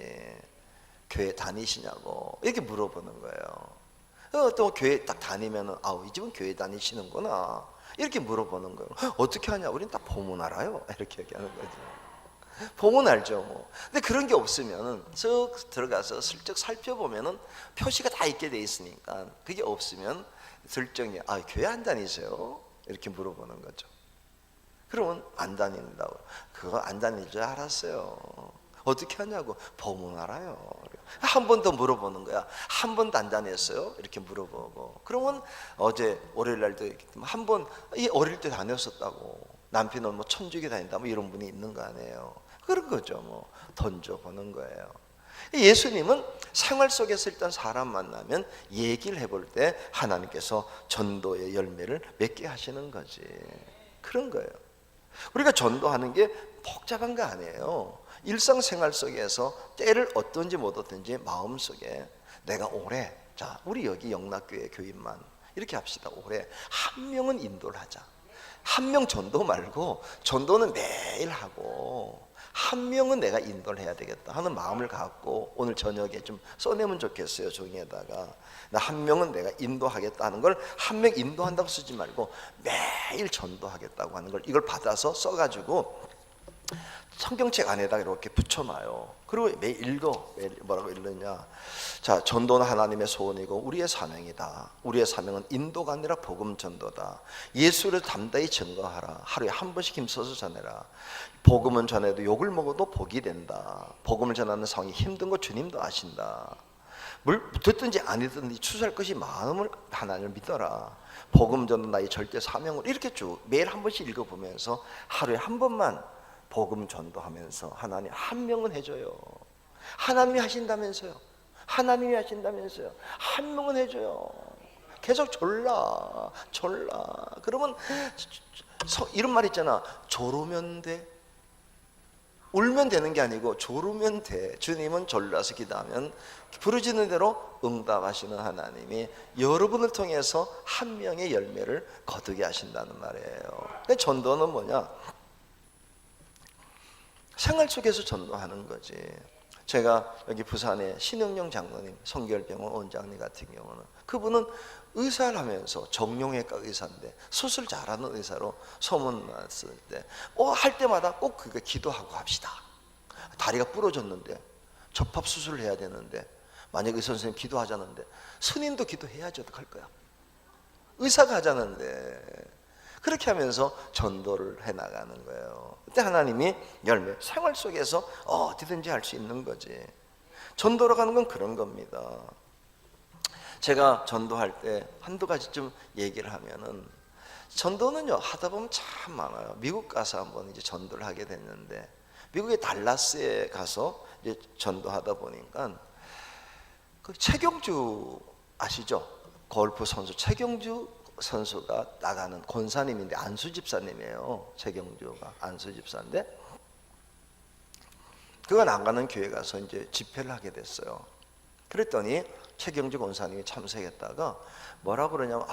교회 다니시냐고 이렇게 물어보는 거예요. 또 교회 딱 다니면은 이 집은 교회 다니시는구나 이렇게 물어보는 거예요. 어떻게 하냐? 우린 딱 보면 알아요. 이렇게 얘기하는 거지. 보면 알죠. 뭐. 근데 그런 게 없으면 쓱 들어가서 슬쩍 살펴보면은 표시가 다 있게 돼 있으니까, 그게 없으면 슬쩍이 교회 안 다니세요? 이렇게 물어보는 거죠. 그러면 안 다닌다고. 그거 안 다닐 줄 알았어요. 어떻게 하냐고. 보면 알아요. 한 번 더 물어보는 거야. 한 번도 안 다녔어요? 이렇게 물어보고. 그러면 어제 월요일 날도 한 번 어릴 때 다녔었다고. 남편은 뭐 천주교 다닌다 뭐 이런 분이 있는 거 아니에요. 그런 거죠. 뭐 던져보는 거예요. 예수님은 생활 속에서 일단 사람 만나면 얘기를 해볼 때 하나님께서 전도의 열매를 맺게 하시는 거지. 그런 거예요. 우리가 전도하는 게 복잡한 거 아니에요. 일상생활 속에서 때를 얻든지 못 얻든지 마음속에 내가 올해, 우리 여기 영락교회 교인만 이렇게 합시다. 올해 한 명은 인도를 하자. 한 명 전도 말고 전도는 매일 하고 한 명은 내가 인도를 해야 되겠다 하는 마음을 갖고 오늘 저녁에 좀 써내면 좋겠어요. 종이에다가 나 한 명은 내가 인도하겠다 하는 걸, 한 명 인도한다고 쓰지 말고 매일 전도하겠다고 하는 걸, 이걸 받아서 써가지고 성경책 안에다 이렇게 붙여놔요. 그리고 매일 읽어. 매일 뭐라고 읽느냐. 전도는 하나님의 소원이고 우리의 사명이다. 우리의 사명은 인도가 아니라 복음 전도다. 예수를 담대히 증거하라. 하루에 한 번씩 힘써서 전해라. 복음은 전해도 욕을 먹어도 복이 된다. 복음을 전하는 상황이 힘든 거 주님도 아신다. 듣든지 아니든지 추수할 것이 많음을 하나님을 믿어라. 복음 전도 나의 절대 사명을 이렇게 쭉 매일 한 번씩 읽어보면서 하루에 한 번만 복음 전도하면서 하나님 한 명은 해줘요. 하나님이 하신다면서요. 하나님이 하신다면서요. 한 명은 해줘요. 계속 졸라. 그러면 이런 말 있잖아. 졸으면 돼. 울면 되는 게 아니고 졸으면 돼. 주님은 졸라서 기도하면 부르짖는 대로 응답하시는 하나님이 여러분을 통해서 한 명의 열매를 거두게 하신다는 말이에요. 전도는 뭐냐? 생활 속에서 전도하는 거지. 제가 여기 부산에 신흥영 장로님, 성결병원 원장님 같은 경우는 그분은 의사를 하면서 정형외과 의사인데 수술 잘하는 의사로 소문났을 때 할 때마다 꼭 그게 기도하고 합시다. 다리가 부러졌는데 접합 수술을 해야 되는데 만약에 의사 선생님 기도하자는데 스님도 기도해야지 어떡할 거야. 의사가 하자는데 그렇게 하면서 전도를 해나가는 거예요. 그때 하나님이 열매, 생활 속에서 어디든지 할 수 있는 거지. 전도로 가는 건 그런 겁니다. 제가 전도할 때 한두 가지 좀 얘기를 하면은, 전도는요 하다 보면 참 많아요. 미국 가서 한번 이제 전도를 하게 됐는데, 미국의 달라스에 가서 이제 전도하다 보니까 그 최경주 아시죠? 골프 선수 최경주 선수가 나가는 권사님인데 안수 집사님이에요. 최경주가 안수 집사인데 그가 나가는 교회 가서 이제 집회를 하게 됐어요. 그랬더니 최경주 권사님이 참석했다가 뭐라고 그러냐면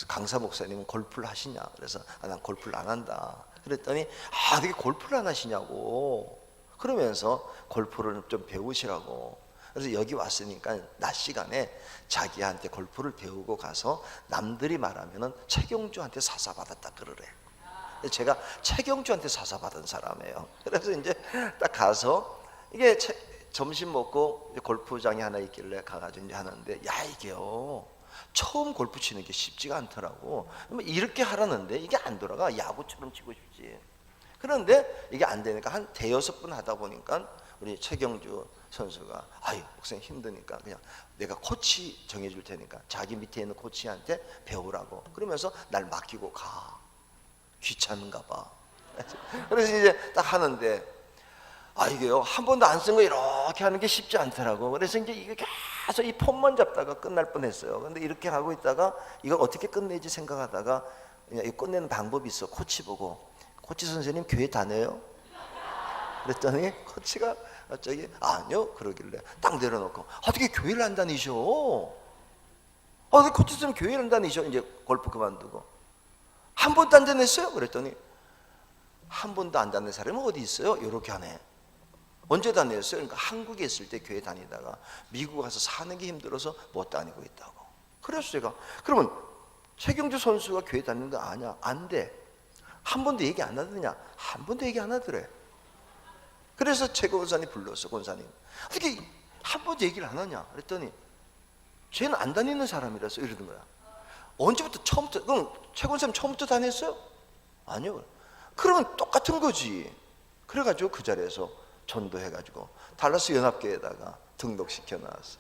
강사 목사님은 골프를 하시냐? 그래서 난 골프를 안 한다. 그랬더니 어떻게 골프를 안 하시냐고 그러면서 골프를 좀 배우시라고. 그래서 여기 왔으니까 낮 시간에 자기한테 골프를 배우고 가서 남들이 말하면은 최경주한테 사사받았다 그러래. 제가 최경주한테 사사받은 사람이에요. 그래서 이제 딱 가서 이게 점심 먹고 골프장이 하나 있길래 가가지고 이제 하는데, 이게요 처음 골프 치는 게 쉽지가 않더라고. 이렇게 하라는데 이게 안 돌아가. 야구처럼 치고 싶지. 그런데 이게 안 되니까 한 대여섯 번 하다 보니까 우리 최경주 선수가 목사님 힘드니까 그냥 내가 코치 정해줄 테니까 자기 밑에 있는 코치한테 배우라고 그러면서 날 맡기고 가. 귀찮은가 봐. 그래서 이제 딱 하는데 이게요 한 번도 안 쓴 거 이렇게 하는 게 쉽지 않더라고. 그래서 이제 이게 계속 이 폰만 잡다가 끝날 뻔했어요. 근데 이렇게 하고 있다가 이걸 어떻게 끝내지 생각하다가 그냥 이거 끝내는 방법이 있어. 코치 보고, 코치 선생님 교회 다녀요? 그랬더니 코치가 갑자기 아니요 그러길래 딱 내려놓고 어떻게 교회를 안 다니셔? 코치 선생님 교회를 안 다니셔? 이제 골프 그만두고 한 번도 안 다녔어요? 그랬더니 한 번도 안 다닌 사람은 어디 있어요? 이렇게 하네. 언제 다녔어요? 그러니까 한국에 있을 때 교회 다니다가 미국 가서 사는 게 힘들어서 못 다니고 있다고. 그래서 제가 그러면 최경주 선수가 교회 다니는 거 아냐? 안 돼. 한 번도 얘기 안 하더냐? 한 번도 얘기 안 하더래. 그래서 최 권사님 불렀어. 권사님 어떻게 한 번도 얘기를 안 하냐? 그랬더니 쟤는 안 다니는 사람이라서 이러는 거야. 언제부터? 처음부터? 그럼 최 권사님 처음부터 다녔어요? 아니요. 그러면 똑같은 거지. 그래가지고 그 자리에서 전도해가지고 달라스 연합교회에다가 등록시켜 놨어.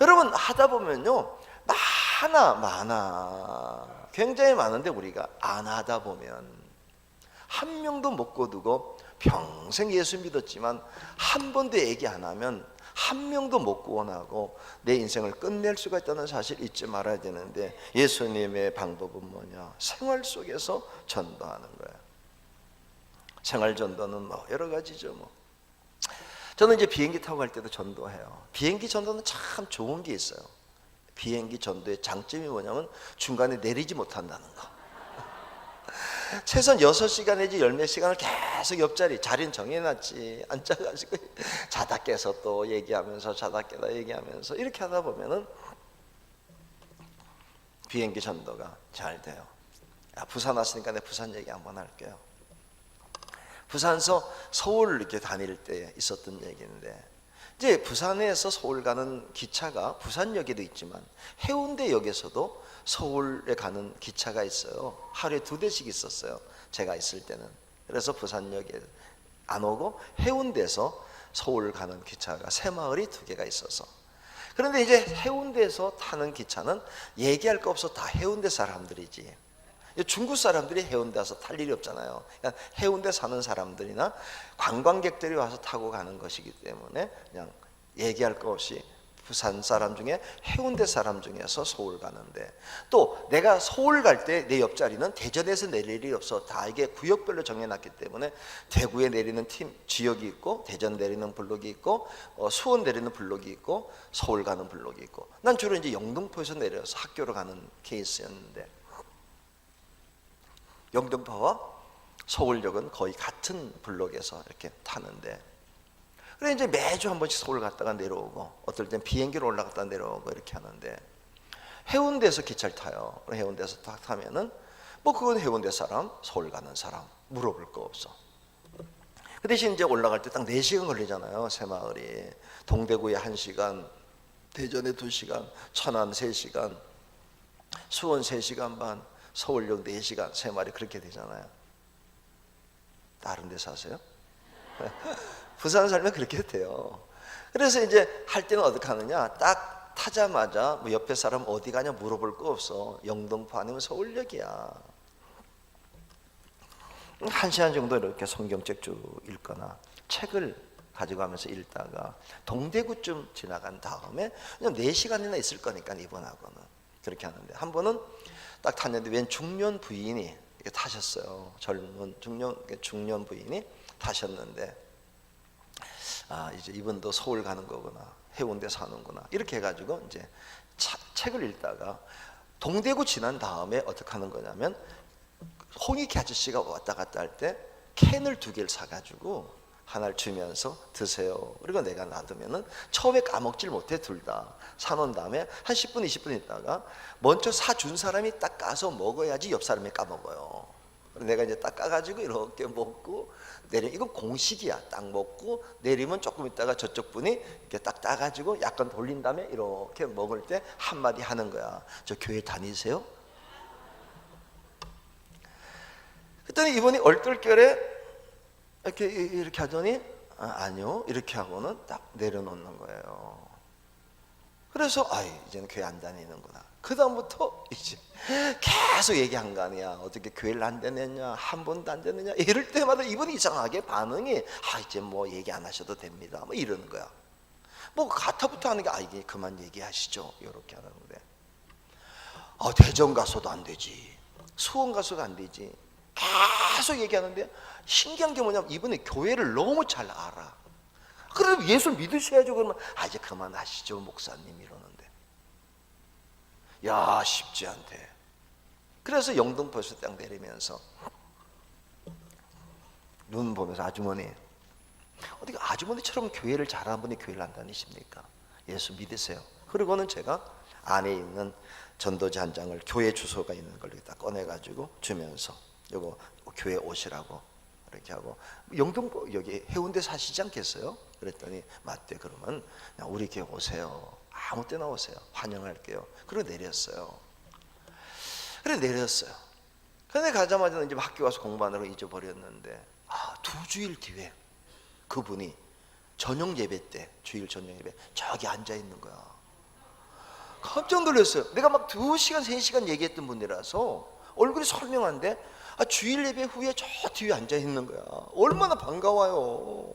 여러분 하다 보면요 많아 굉장히 많은데 우리가 안 하다 보면 한 명도 못 거두고 평생 예수 믿었지만 한 번도 얘기 안 하면 한 명도 못 구원하고 내 인생을 끝낼 수가 있다는 사실 잊지 말아야 되는데, 예수님의 방법은 뭐냐? 생활 속에서 전도하는 거예요. 생활 전도는 여러 가지죠. 저는 이제 비행기 타고 갈 때도 전도해요. 비행기 전도는 참 좋은 게 있어요. 비행기 전도의 장점이 뭐냐면 중간에 내리지 못한다는 거. 최소한 6시간 내지 10몇 시간을 계속 옆자리, 자리는 정해놨지, 앉아가지고 자다 깨서 또 얘기하면서 자다 깨다 얘기하면서 이렇게 하다 보면은 비행기 전도가 잘 돼요. 부산 왔으니까 내가 부산 얘기 한번 할게요. 부산에서 서울 이렇게 다닐 때 있었던 얘기인데, 이제 부산에서 서울 가는 기차가 부산역에도 있지만 해운대역에서도 서울에 가는 기차가 있어요. 하루에 2대씩 있었어요. 제가 있을 때는. 그래서 부산역에 안 오고 해운대에서 서울 가는 기차가 새마을이 2개가 있어서. 그런데 이제 해운대에서 타는 기차는 얘기할 거 없어 다 해운대 사람들이지. 중국 사람들이 해운대 와서 탈 일이 없잖아요. 그러니까 해운대 사는 사람들이나 관광객들이 와서 타고 가는 것이기 때문에 그냥 얘기할 거 없이 부산 사람 중에 해운대 사람 중에서 서울 가는데, 또 내가 서울 갈 때 내 옆자리는 대전에서 내릴 일이 없어. 다 이게 구역별로 정해놨기 때문에 대구에 내리는 지역이 있고, 대전 내리는 블록이 있고, 수원 내리는 블록이 있고, 서울 가는 블록이 있고, 난 주로 이제 영등포에서 내려서 학교로 가는 케이스였는데, 영등포와 서울역은 거의 같은 블록에서 이렇게 타는데, 그래 이제 매주 한 번씩 서울 갔다가 내려오고, 어떨 땐 비행기로 올라갔다 내려오고 이렇게 하는데, 해운대에서 기차를 타요. 해운대에서 딱 타면은 뭐 그건 해운대 사람, 서울 가는 사람 물어볼 거 없어. 그 대신 이제 올라갈 때 딱 4시간 걸리잖아요. 새마을이. 동대구에 1시간, 대전에 2시간, 천안 3시간, 수원 3시간 반, 서울역 4시간, 새마을이 그렇게 되잖아요. 다른 데 사세요? 부산 살면 그렇게 돼요. 그래서 이제 할 때는 어떻게 하느냐, 딱 타자마자 뭐 옆에 사람 어디 가냐 물어볼 거 없어. 영등포 아니면 서울역이야. 1시간 정도 이렇게 성경책 쭉 읽거나 책을 가지고 가면서 읽다가 동대구쯤 지나간 다음에 그냥 4시간이나 있을 거니까 이번하고는 그렇게 하는데, 한 번은 딱 탔는데 웬 중년 부인이 이렇게 타셨어요. 젊은 중년 부인이 타셨는데, 아 이제 이분도 서울 가는 거구나, 해운대 사는구나 이렇게 해가지고 이제 책을 읽다가 동대구 지난 다음에 어떻게 하는 거냐면, 홍익희 아저씨가 왔다 갔다 할 때 캔을 2개를 사가지고 하나를 주면서 드세요. 그리고 내가 놔두면은 처음에 까먹질 못해. 둘 다 사놓은 다음에 한 10분 20분 있다가 먼저 사준 사람이 딱 까서 먹어야지 옆 사람이 까먹어요. 내가 이제 딱 까가지고 이렇게 먹고 내리, 이건 공식이야. 딱 먹고 내리면 조금 있다가 저쪽 분이 이렇게 딱 따가지고 약간 돌린 다음에 이렇게 먹을 때 한마디 하는 거야. 저 교회 다니세요? 그랬더니 이분이 얼떨결에 이렇게 하더니 아니요 이렇게 하고는 딱 내려놓는 거예요. 그래서 이제는 교회 안 다니는구나. 그 다음부터 이제 계속 얘기한 거 아니야. 어떻게 교회를 안 다녔냐, 한 번도 안 다녔냐. 이럴 때마다 이분이 이상하게 반응이 이제 뭐 얘기 안 하셔도 됩니다 뭐 이러는 거야. 뭐 가타부터 하는 게 이게 그만 얘기하시죠 이렇게 하는데, 대전 가서도 안 되지, 수원 가서도 안 되지, 계속 얘기하는데 신기한 게 뭐냐면 이분이 교회를 너무 잘 알아. 그래도 예수를 믿으셔야죠. 그러면 이제 그만하시죠 목사님 이러는데, 야 쉽지 않대. 그래서 영등포에서 딱 내리면서 눈 보면서, 아주머니 어떻게 아주머니처럼 교회를 잘하는 분이 교회를 안 다니십니까? 예수 믿으세요. 그리고는 제가 안에 있는 전도지 한 장을, 교회 주소가 있는 걸 딱 꺼내가지고 주면서 요거 교회 오시라고 이렇게 하고, 영등포 여기 해운대 사시지 않겠어요? 그랬더니 맞대. 그러면 우리 교회 오세요. 아무 때나 오세요. 환영할게요. 그리고 내렸어요. 그래 내렸어요. 근데 가자마자 이제 학교 가서 공부하느라고 잊어버렸는데, 2주일 뒤에 그분이 저녁 예배 때, 주일 저녁 예배 저기 앉아 있는 거야. 깜짝 놀랐어요. 내가 막 2시간 3시간 얘기했던 분이라서 얼굴이 설명한데 주일 예배 후에 저 뒤에 앉아 있는 거야. 얼마나 반가워요.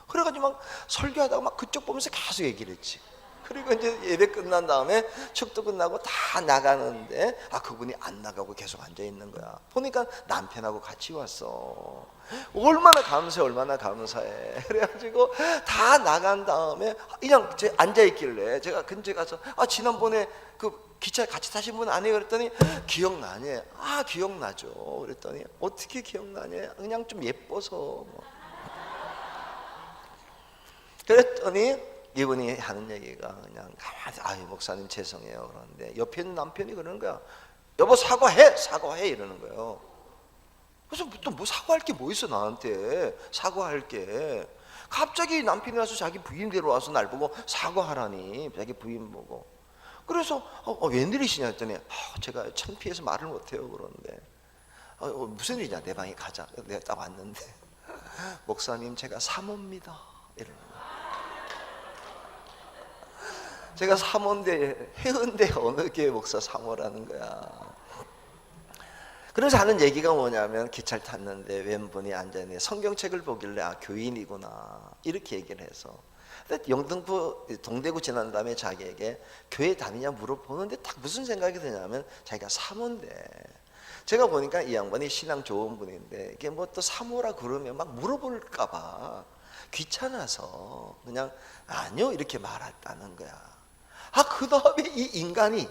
그래가지고 막 설교하다가 막 그쪽 보면서 계속 얘기를 했지. 그리고 이제 예배 끝난 다음에 축도 끝나고 다 나가는데 그분이 안 나가고 계속 앉아 있는 거야. 보니까 남편하고 같이 왔어. 얼마나 감사해, 얼마나 감사해. 그래가지고 다 나간 다음에 그냥 앉아 있길래 제가 근처에 가서 지난번에 그 기차 같이 타신 분 아니에요? 그랬더니 기억나니? 기억나죠. 그랬더니 어떻게 기억나니? 그냥 좀 예뻐서. 그랬더니 이분이 하는 얘기가 그냥 가만히, 목사님 죄송해요 그러는데 옆에 있는 남편이 그러는 거야. 여보 사과해 이러는 거예요. 그래서 또 뭐 사과할 게 뭐 있어, 나한테 사과할 게. 갑자기 남편이 와서 자기 부인 데려와서 날 보고 사과하라니, 자기 부인 보고. 그래서 웬일이시냐 했더니 제가 창피해서 말을 못해요 그러는데, 무슨 일이냐, 내 방에 가자. 내가 딱 왔는데 목사님 제가 사모입니다 이러는 거예요. 제가 사모인데 해운대 어느 교회 목사 사모라는 거야. 그래서 하는 얘기가 뭐냐면, 기차를 탔는데 웬 분이 앉아있네. 성경책을 보길래 교인이구나 이렇게 얘기를 해서, 영등포 동대구 지난 다음에 자기에게 교회 다니냐 물어보는데 딱 무슨 생각이 드냐면, 자기가 사모인데, 제가 보니까 이 양반이 신앙 좋은 분인데 이게 뭐 또 사모라 그러면 막 물어볼까 봐 귀찮아서 그냥 아니요 이렇게 말했다는 거야. 그 다음에 이 인간이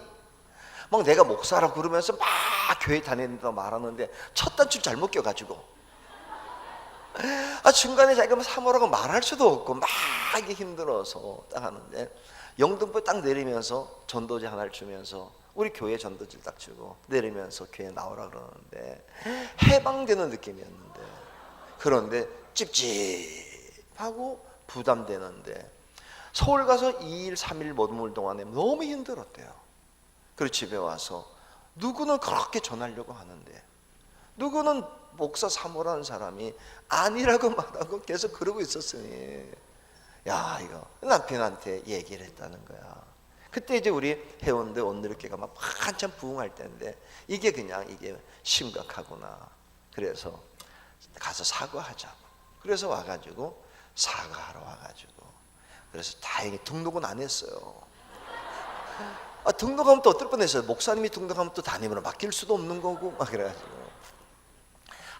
막 내가 목사라고 그러면서 막 교회 다니는다 말하는데 첫 단추 잘못 껴가지고 중간에 자기가 뭐 사모라고 말할 수도 없고 막 이게 힘들어서 딱 하는데 영등포 딱 내리면서 전도지 하나를 주면서 우리 교회 전도지를 딱 주고 내리면서 교회 나오라 그러는데 해방되는 느낌이었는데, 그런데 찝찝하고 부담되는데 서울 가서 2일 3일 머물 동안에 너무 힘들었대요. 그리고 집에 와서 누구는 그렇게 전하려고 하는데 누구는 목사 사모라는 사람이 아니라고 말하고 계속 그러고 있었으니, 야, 이거 남편한테 얘기를 했다는 거야. 그때 이제 우리 회원들 온누리교회가 막 한참 부흥할 때인데 이게 심각하구나. 그래서 가서 사과하자고. 그래서 와가지고 사과하러 와가지고, 그래서 다행히 등록은 안 했어요. 등록하면 또 어떨 뻔했어요. 목사님이 등록하면 또 담임으로 맡길 수도 없는 거고 막 그래가지고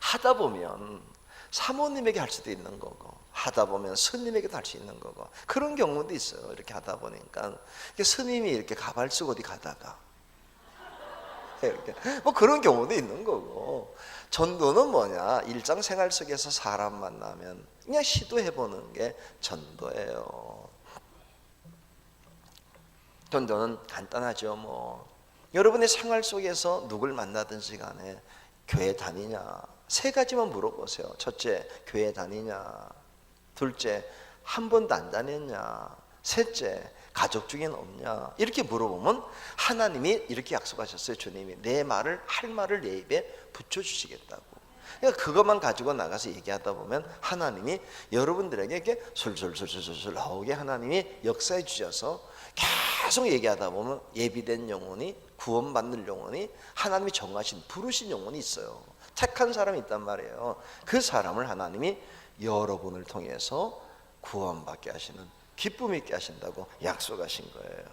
하다 보면 사모님에게 할 수도 있는 거고 하다 보면 스님에게도 할 수 있는 거고 그런 경우도 있어요. 이렇게 하다 보니까 스님이 이렇게 가발 쓰고 어디 가다가 이렇게 뭐 그런 경우도 있는 거고, 전도는 뭐냐, 일상생활 속에서 사람 만나면 그냥 시도해보는 게 전도예요. 전도는 간단하죠. 뭐 여러분의 생활 속에서 누굴 만나든지 간에 교회 다니냐, 세 가지만 물어보세요. 첫째, 교회 다니냐. 둘째, 한 번도 안 다녔냐. 셋째, 가족 중엔 없냐. 이렇게 물어보면 하나님이 이렇게 약속하셨어요. 주님이 내 말을, 할 말을 내 입에 붙여주시겠다고. 그러니까 그것만 가지고 나가서 얘기하다 보면 하나님이 여러분들에게 이렇게 술술술술술 나오게 하나님이 역사해 주셔서 계속 얘기하다 보면 예비된 영혼이, 구원받는 영혼이, 하나님이 정하신 부르신 영혼이 있어요. 택한 사람이 있단 말이에요. 그 사람을 하나님이 여러분을 통해서 구원받게 하시는, 기쁨 있게 하신다고 약속하신 거예요.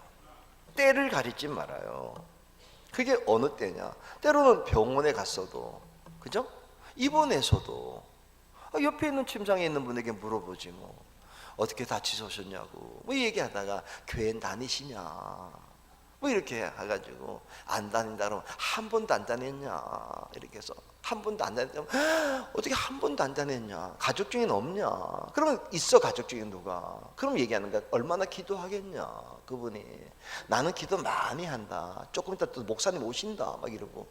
때를 가리지 말아요. 그게 어느 때냐, 때로는 병원에 갔어도, 그죠? 입원해서도 옆에 있는 침상에 있는 분에게 물어보지 뭐 어떻게 다치셨냐고 뭐 얘기하다가 교회 다니시냐 뭐 이렇게 해가지고 안 다닌다 그러면 한 번도 안 다녔냐 이렇게 해서 한 번도 안 다녔다면 어떻게 한 번도 안 다녔냐, 가족 중엔 없냐, 그러면 있어 가족 중에 누가, 그럼 얘기하는 거야. 얼마나 기도하겠냐 그분이. 나는 기도 많이 한다, 조금 이따 또 목사님 오신다 막 이러고,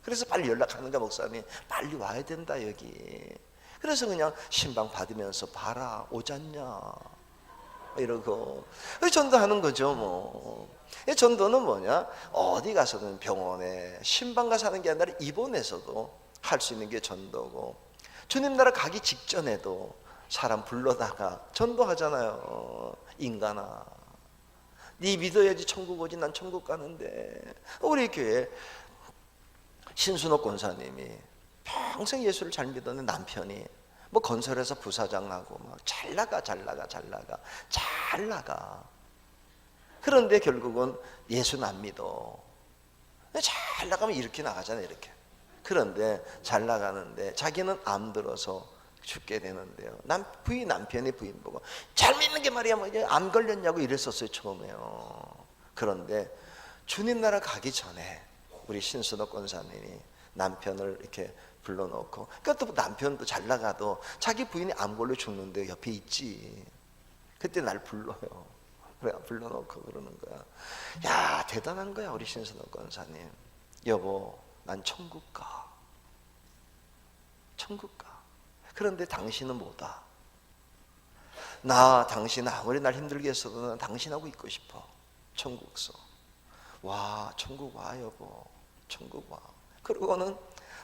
그래서 빨리 연락하는 거야. 목사님 빨리 와야 된다 여기. 그래서 그냥 신방 받으면서 봐라 오잖냐 이러고 전도하는 거죠. 뭐 전도는 뭐냐, 어디 가서든 병원에 신방 가서 하는 게 아니라 입원해서도 할 수 있는 게 전도고, 주님 나라 가기 직전에도 사람 불러다가 전도하잖아요. 인간아 네 믿어야지 천국 오지, 난 천국 가는데. 우리 교회 신순옥 권사님이 평생 예수를 잘 믿었는데 남편이 뭐 건설에서 부사장하고 막 잘 나가. 그런데 결국은 예수는 안 믿어. 잘 나가면 이렇게 나가잖아요, 이렇게. 그런데 잘 나가는데 자기는 암 들어서 죽게 되는데요. 남편이 부인 보고 잘 믿는 게 말이야 뭐 암 걸렸냐고 이랬었어요 처음에요. 그런데 주님 나라 가기 전에 우리 신순옥 권사님이 남편을 이렇게 불러놓고, 그러니까 또 남편도 잘 나가도 자기 부인이 암 걸려 죽는데 옆에 있지. 그때 날 불러요. 그래 불러놓고 그러는 거야. 야 대단한 거야 우리 신순옥 권사님. 여보 난 천국 가. 그런데 당신은 뭐다. 나 당신 아무리 날 힘들게 했어도 난 당신하고 있고 싶어. 천국서. 와 천국 와 여보, 천국 와. 그러고는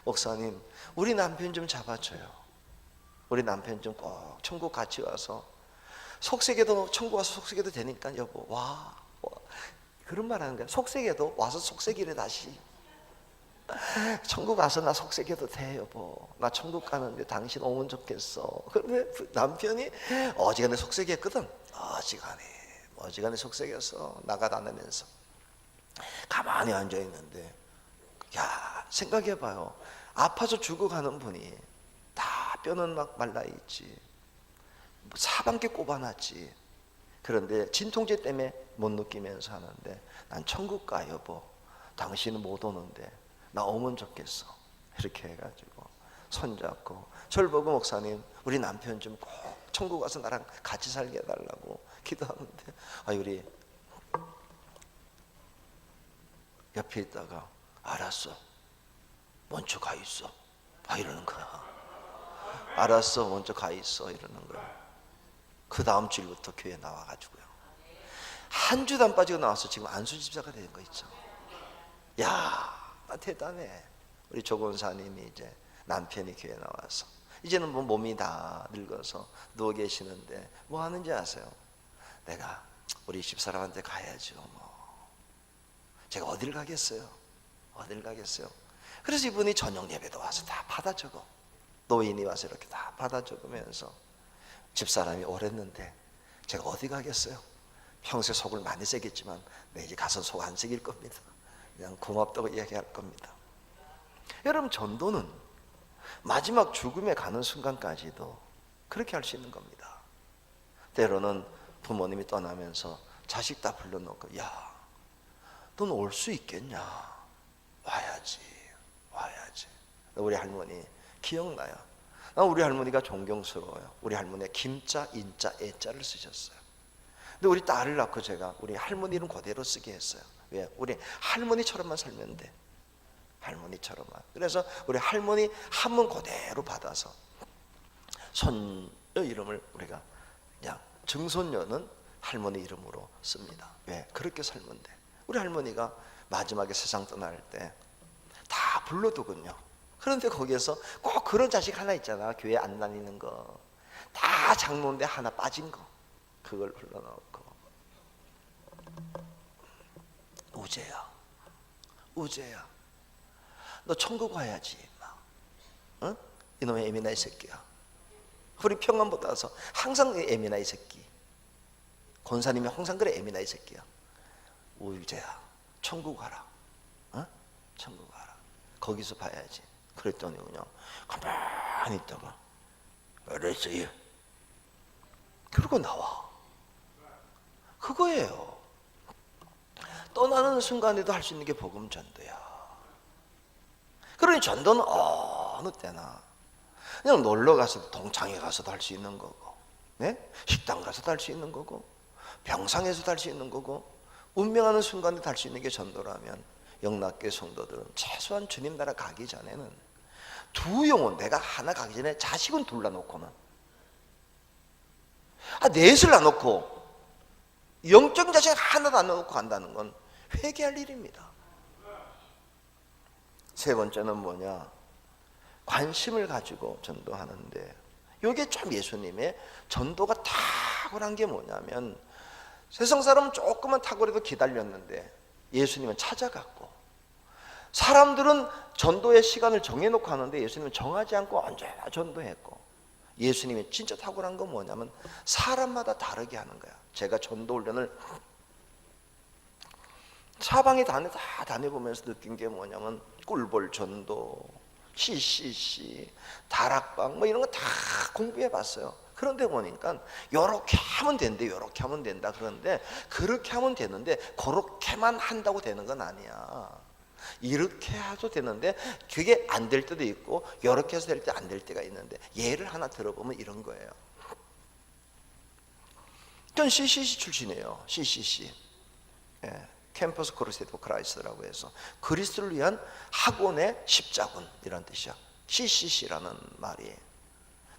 목사님 우리 남편 좀 잡아줘요. 우리 남편 좀 꼭 천국 같이 와서 속세계도, 천국 와서 속세계도 되니까 여보 와. 그런 말 하는 거야. 속세계도 와서 속세기를 다시. 천국 와서 나 속세계도 돼 여보, 나 천국 가는데 당신 오면 좋겠어. 그런데 남편이 어지간히 속세기했거든. 어지간히 속세기했어. 나가 다니면서 가만히 앉아있는데, 야 생각해봐요. 아파서 죽어가는 분이 다 뼈는 막 말라있지, 사방께 꼽아놨지. 그런데 진통제 때문에 못 느끼면서 하는데 난 천국 가 여보, 당신은 못 오는데 나 오면 좋겠어. 이렇게 해가지고 손잡고 저를 보고 목사님 우리 남편 좀 꼭 천국 가서 나랑 같이 살게 해달라고 기도하는데 우리 옆에 있다가 알았어 먼저 가 있어 이러는 거야. 알았어 먼저 가 있어 이러는 거야. 그 다음 주일부터 교회 나와가지고요 한 주도 안 빠지고 나와서 지금 안수집사가 된 거 있죠. 야 대단해. 우리 조건사님이 이제 남편이 교회 나와서 이제는 뭐 몸이 다 늙어서 누워 계시는데 뭐 하는지 아세요? 내가 우리 집사람한테 가야죠. 뭐 제가 어딜 가겠어요? 어딜 가겠어요? 그래서 이분이 저녁 예배도 와서 다 받아 적어. 노인이 와서 이렇게 다 받아 적으면서 집사람이 오랬는데 제가 어디 가겠어요? 평소에 속을 많이 새겼지만 내 이제 가서 속 안 새길 겁니다. 그냥 고맙다고 이야기할 겁니다. 여러분 전도는 마지막 죽음에 가는 순간까지도 그렇게 할 수 있는 겁니다. 때로는 부모님이 떠나면서 자식 다 불러놓고 야, 넌 올 수 있겠냐? 와야지. 우리 할머니 기억나요? 난 우리 할머니가 존경스러워요. 우리 할머니가 김자, 인자, 애자를 쓰셨어요. 근데 우리 딸을 낳고 제가 우리 할머니 이름 그대로 쓰게 했어요. 왜? 우리 할머니처럼만 살면 돼. 할머니처럼만. 그래서 우리 할머니 한문 그대로 받아서 손녀 이름을 우리가 그냥 증손녀는 할머니 이름으로 씁니다. 왜? 그렇게 살면 돼. 우리 할머니가 마지막에 세상 떠날 때 다 불러두군요. 그런데 거기에서 꼭 그런 자식 하나 있잖아. 교회 안 다니는 거. 다 장로인데 하나 빠진 거. 그걸 불러놓고 우재야 너 천국 와야지 임마. 응? 이놈의 애미나 이 새끼야. 우리 평안보다 와서 항상 애미나 이 새끼. 권사님이 항상 그래 애미나 이 새끼야. 우재야 천국 가라. 천국 가라. 거기서 봐야지. 그랬더니 그냥 가만히 있다가 알았어요. 그러고 나와. 그거예요. 떠나는 순간에도 할 수 있는 게 복음 전도야. 그러니 전도는 어느 때나 그냥 놀러 가서도 동창회 가서도 할 수 있는 거고, 네? 식당 가서도 할 수 있는 거고, 병상에서도 할 수 있는 거고, 운명하는 순간에 할 수 있는 게 전도라면 영락교회 성도들은 최소한 주님 나라 가기 전에는 두 영혼, 내가 하나 가기 전에 자식은 둘 놔놓고는 넷을 놔놓고 영적인 자식 하나도 안 놔놓고 간다는 건 회개할 일입니다. 세 번째는 뭐냐? 관심을 가지고 전도하는데, 이게 참 예수님의 전도가 탁월한 게 뭐냐면, 세상 사람은 조금만 탁월해도 기다렸는데 예수님은 찾아갔고, 사람들은 전도의 시간을 정해놓고 하는데 예수님은 정하지 않고 언제나 전도했고, 예수님이 진짜 탁월한 건 뭐냐면 사람마다 다르게 하는 거야. 제가 전도 훈련을 사방에 다 다녀보면서 느낀 게 뭐냐면, 꿀벌 전도, CCC, 다락방 뭐 이런 거 다 공부해 봤어요. 그런데 보니까 요렇게 하면 된대, 요렇게 하면 된다. 그런데 그렇게 하면 되는데 그렇게만 한다고 되는 건 아니야. 이렇게 해도 되는데 그게 안 될 때도 있고, 요렇게 해서 될 때 안 될 때가 있는데, 예를 하나 들어보면 이런 거예요. 전 CCC 출신이에요. CCC, 캠퍼스 크루세이드 포 크라이스트라고 해서 그리스도를 위한 학원의 십자군이라는 뜻이야. CCC라는 말이.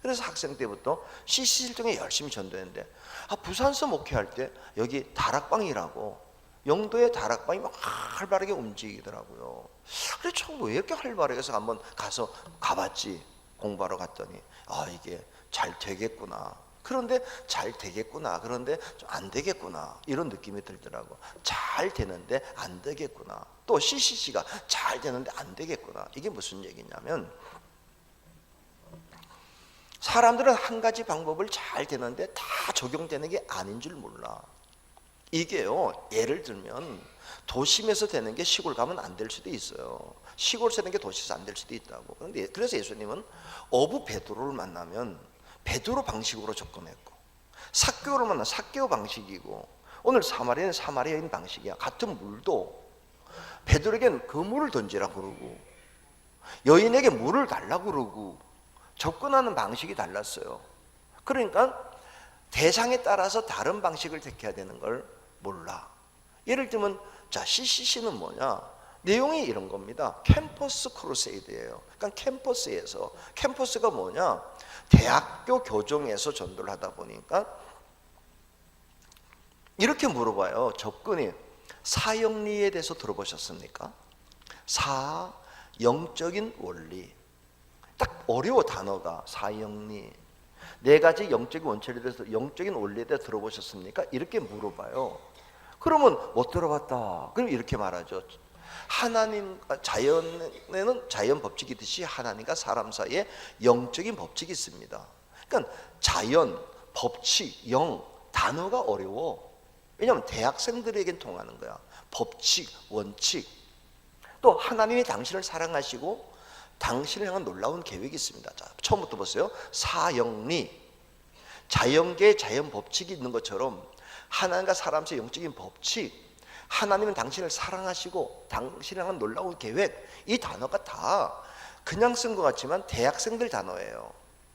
그래서 학생 때부터 CCC를 통해 열심히 전도했는데, 부산서 목회할 때 여기 다락방이라고, 영도의 다락방이 막 활발하게 움직이더라고요. 그래, 참 왜 이렇게 활발하게 해서 한번 가봤지. 공부하러 갔더니 이게 잘 되겠구나. 그런데 잘 되겠구나. 그런데 좀 안 되겠구나. 이런 느낌이 들더라고. 잘 되는데 안 되겠구나. 또 CCC가 잘 되는데 안 되겠구나. 이게 무슨 얘기냐면, 사람들은 한 가지 방법을 잘 되는데 다 적용되는 게 아닌 줄 몰라. 이게요, 예를 들면 도심에서 되는 게 시골 가면 안 될 수도 있어요. 시골에서 되는 게 도시에서 안 될 수도 있다고. 그런데 그래서 예수님은 어부 베드로를 만나면 베드로 방식으로 접근했고, 삭개오를 만나면 삭개오 방식이고, 오늘 사마리아는 사마리아인 방식이야. 같은 물도 베드로에겐 그 물을 던지라 그러고, 여인에게 물을 달라고 그러고 접근하는 방식이 달랐어요. 그러니까 대상에 따라서 다른 방식을 택해야 되는 걸 몰라. 예를 들면 자, CCC는 뭐냐? 내용이 이런 겁니다. 캠퍼스 크루세이드예요. 그러니까 캠퍼스에서, 캠퍼스가 뭐냐? 대학교 교정에서 전도를 하다 보니까 이렇게 물어봐요. 접근이 사형리에 대해서 들어보셨습니까? 영적인 원리. 딱 어려워 단어가. 사형리. 네 가지 영적인 원칙에 대해서, 영적인 원리에 대해서 들어보셨습니까? 이렇게 물어봐요. 그러면 못 들어봤다. 그럼 이렇게 말하죠. 하나님, 자연에는 자연 법칙이 있듯이 하나님과 사람 사이에 영적인 법칙이 있습니다. 그러니까 자연, 법칙, 영, 단어가 어려워. 왜냐하면 대학생들에겐 통하는 거야. 법칙, 원칙. 또 하나님이 당신을 사랑하시고 당신을 향한 놀라운 계획이 있습니다. 자, 처음부터 보세요. 사영리. 자연계에 자연 법칙이 있는 것처럼 하나님과 사람 사이의 영적인 법칙, 하나님은 당신을 사랑하시고 당신을 향한 놀라운 계획, 이 단어가 다 그냥 쓴 것 같지만 대학생들 단어예요.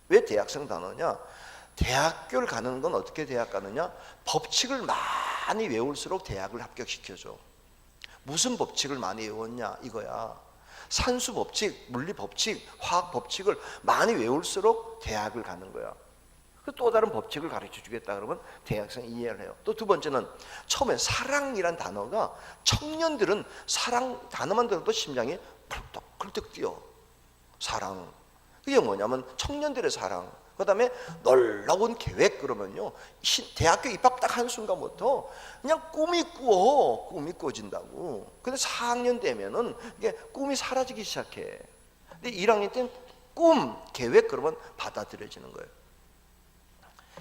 왜 대학생 단어냐? 대학교를 가는 건 어떻게 대학 가느냐? 법칙을 많이 외울수록 대학을 합격시켜줘. 무슨 법칙을 많이 외웠냐 이거야. 산수 법칙, 물리 법칙, 화학 법칙을 많이 외울수록 대학을 가는 거야. 또 다른 법칙을 가르쳐 주겠다 그러면 대학생이 이해를 해요. 또 두 번째는 처음에 사랑이란 단어가 청년들은 사랑 단어만 들어도 심장이 펄떡펄떡 뛰어. 사랑. 그게 뭐냐면 청년들의 사랑. 그 다음에 놀라운 계획. 그러면요 대학교 입학 딱 한 순간부터 그냥 꿈이 꾸어진다고. 근데 4학년 되면은 이게 꿈이 사라지기 시작해. 근데 1학년 때는 꿈, 계획 그러면 받아들여지는 거예요.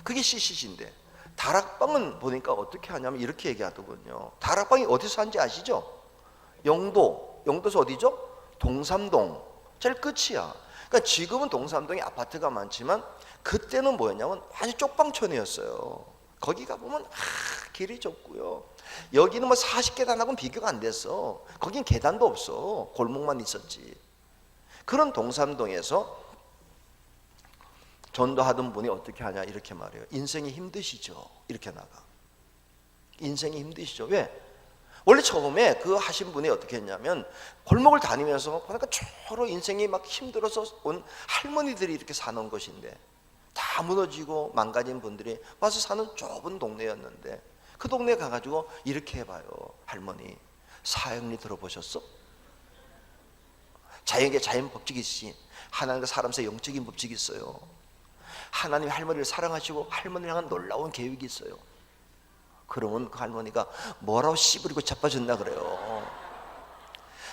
그게 CCC인데 다락방은 보니까 어떻게 하냐면 이렇게 얘기하더군요. 다락방이 어디서 한지 아시죠? 영도에서 어디죠? 동삼동. 제일 끝이야. 그러니까 지금은 동삼동에 아파트가 많지만 그때는 뭐였냐면 아주 쪽방촌이었어요. 거기 가보면 길이 좁고요. 여기는 뭐 40계단하고는 비교가 안 됐어. 거긴 계단도 없어. 골목만 있었지. 그런 동삼동에서 전도하던 분이 어떻게 하냐 이렇게 말해요. 인생이 힘드시죠? 이렇게 나가. 인생이 힘드시죠? 왜? 원래 처음에 그 하신 분이 어떻게 했냐면 골목을 다니면서 보니까 서로 인생이 막 힘들어서 온 할머니들이 이렇게 사는 곳인데 다 무너지고 망가진 분들이 와서 사는 좁은 동네였는데 그 동네 가가지고 이렇게 해봐요. 할머니 사형리 들어보셨어? 자연계 자연 법칙이 있으시 하나님과 사람 사이 영적인 법칙이 있어요. 하나님이 할머니를 사랑하시고 할머니를 향한 놀라운 계획이 있어요. 그러면 그 할머니가 뭐라고 씨부리고 자빠졌나 그래요.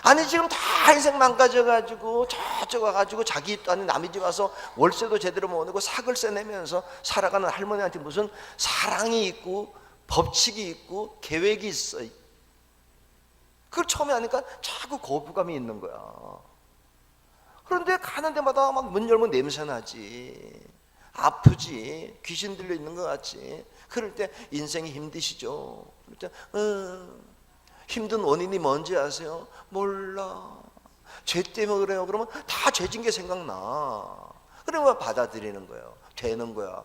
아니 지금 다 인생 망가져가지고 저쪽 와가지고 자기 집도 아닌 남의 집 와서 월세도 제대로 못 내고 사글세 내면서 살아가는 할머니한테 무슨 사랑이 있고 법칙이 있고 계획이 있어. 그걸 처음에 하니까 자꾸 거부감이 있는 거야. 그런데 가는 데마다 막 문 열면 냄새 나지, 아프지, 귀신 들려 있는 것 같지. 그럴 때 인생이 힘드시죠? 그럴 때 힘든 원인이 뭔지 아세요? 몰라. 죄 때문에 그래요. 그러면 다 죄진 게 생각나. 그러면 받아들이는 거예요. 되는 거야.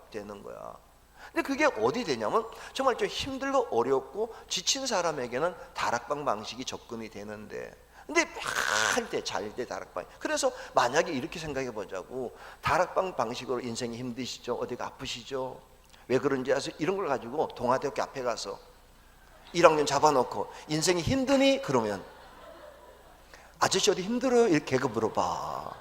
근데 그게 어디 되냐면 정말 좀 힘들고 어렵고 지친 사람에게는 다락방 방식이 접근이 되는데, 근데 할 때 잘 때 다락방. 그래서 만약에 이렇게 생각해 보자고. 다락방 방식으로 인생이 힘드시죠? 어디가 아프시죠? 왜 그런지 아세요? 이런 걸 가지고 동아대학교 앞에 가서 1학년 잡아놓고 인생이 힘드니? 그러면 아저씨 어디 힘들어요? 이렇게 물어봐.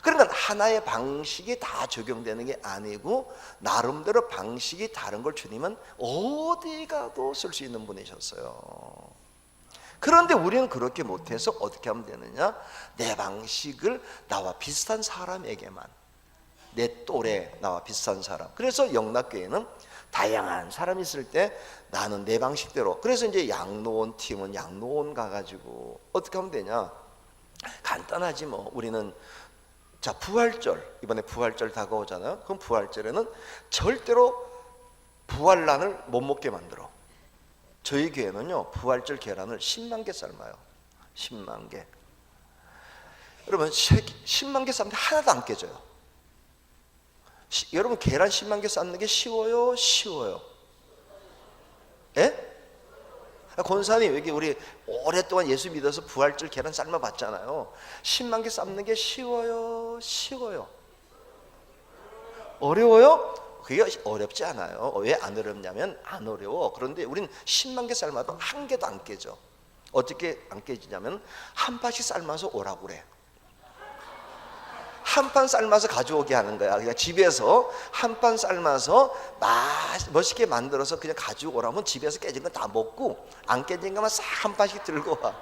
그러니까 하나의 방식이 다 적용되는 게 아니고 나름대로 방식이 다른 걸 주님은 어디 가도 쓸 수 있는 분이셨어요. 그런데 우리는 그렇게 못해서 어떻게 하면 되느냐? 내 방식을 나와 비슷한 사람에게만, 내 또래 나와 비슷한 사람. 그래서 영락교회는 다양한 사람이 있을 때 나는 내 방식대로. 그래서 이제 양로원 팀은 양로원 가가지고 어떻게 하면 되냐? 간단하지 뭐. 우리는 자 부활절, 이번에 부활절 다가오잖아요. 그럼 부활절에는 절대로 부활란을 못 먹게 만들어. 저희 교회는요 부활절 계란을 10만 개 삶아요. 10만 개. 여러분 10만 개 삶는데 하나도 안 깨져요. 여러분 계란 10만 개 삶는 게 쉬워요? 쉬워요? 예? 권사님 여기 우리 오랫동안 예수 믿어서 부활절 계란 삶아 봤잖아요. 10만 개 삶는 게 쉬워요? 쉬워요? 어려워요? 그게 어렵지 않아요. 왜 안 어렵냐면 안 어려워. 그런데 우린 10만 개 삶아도 한 개도 안 깨져. 어떻게 안 깨지냐면 한 판씩 삶아서 오라고 그래. 한 판 삶아서 가져오게 하는 거야. 그냥 집에서 한 판 삶아서 멋있게 만들어서 그냥 가지고 오라면 집에서 깨진 건 다 먹고 안 깨진 것만 싹 한 판씩 들고 와.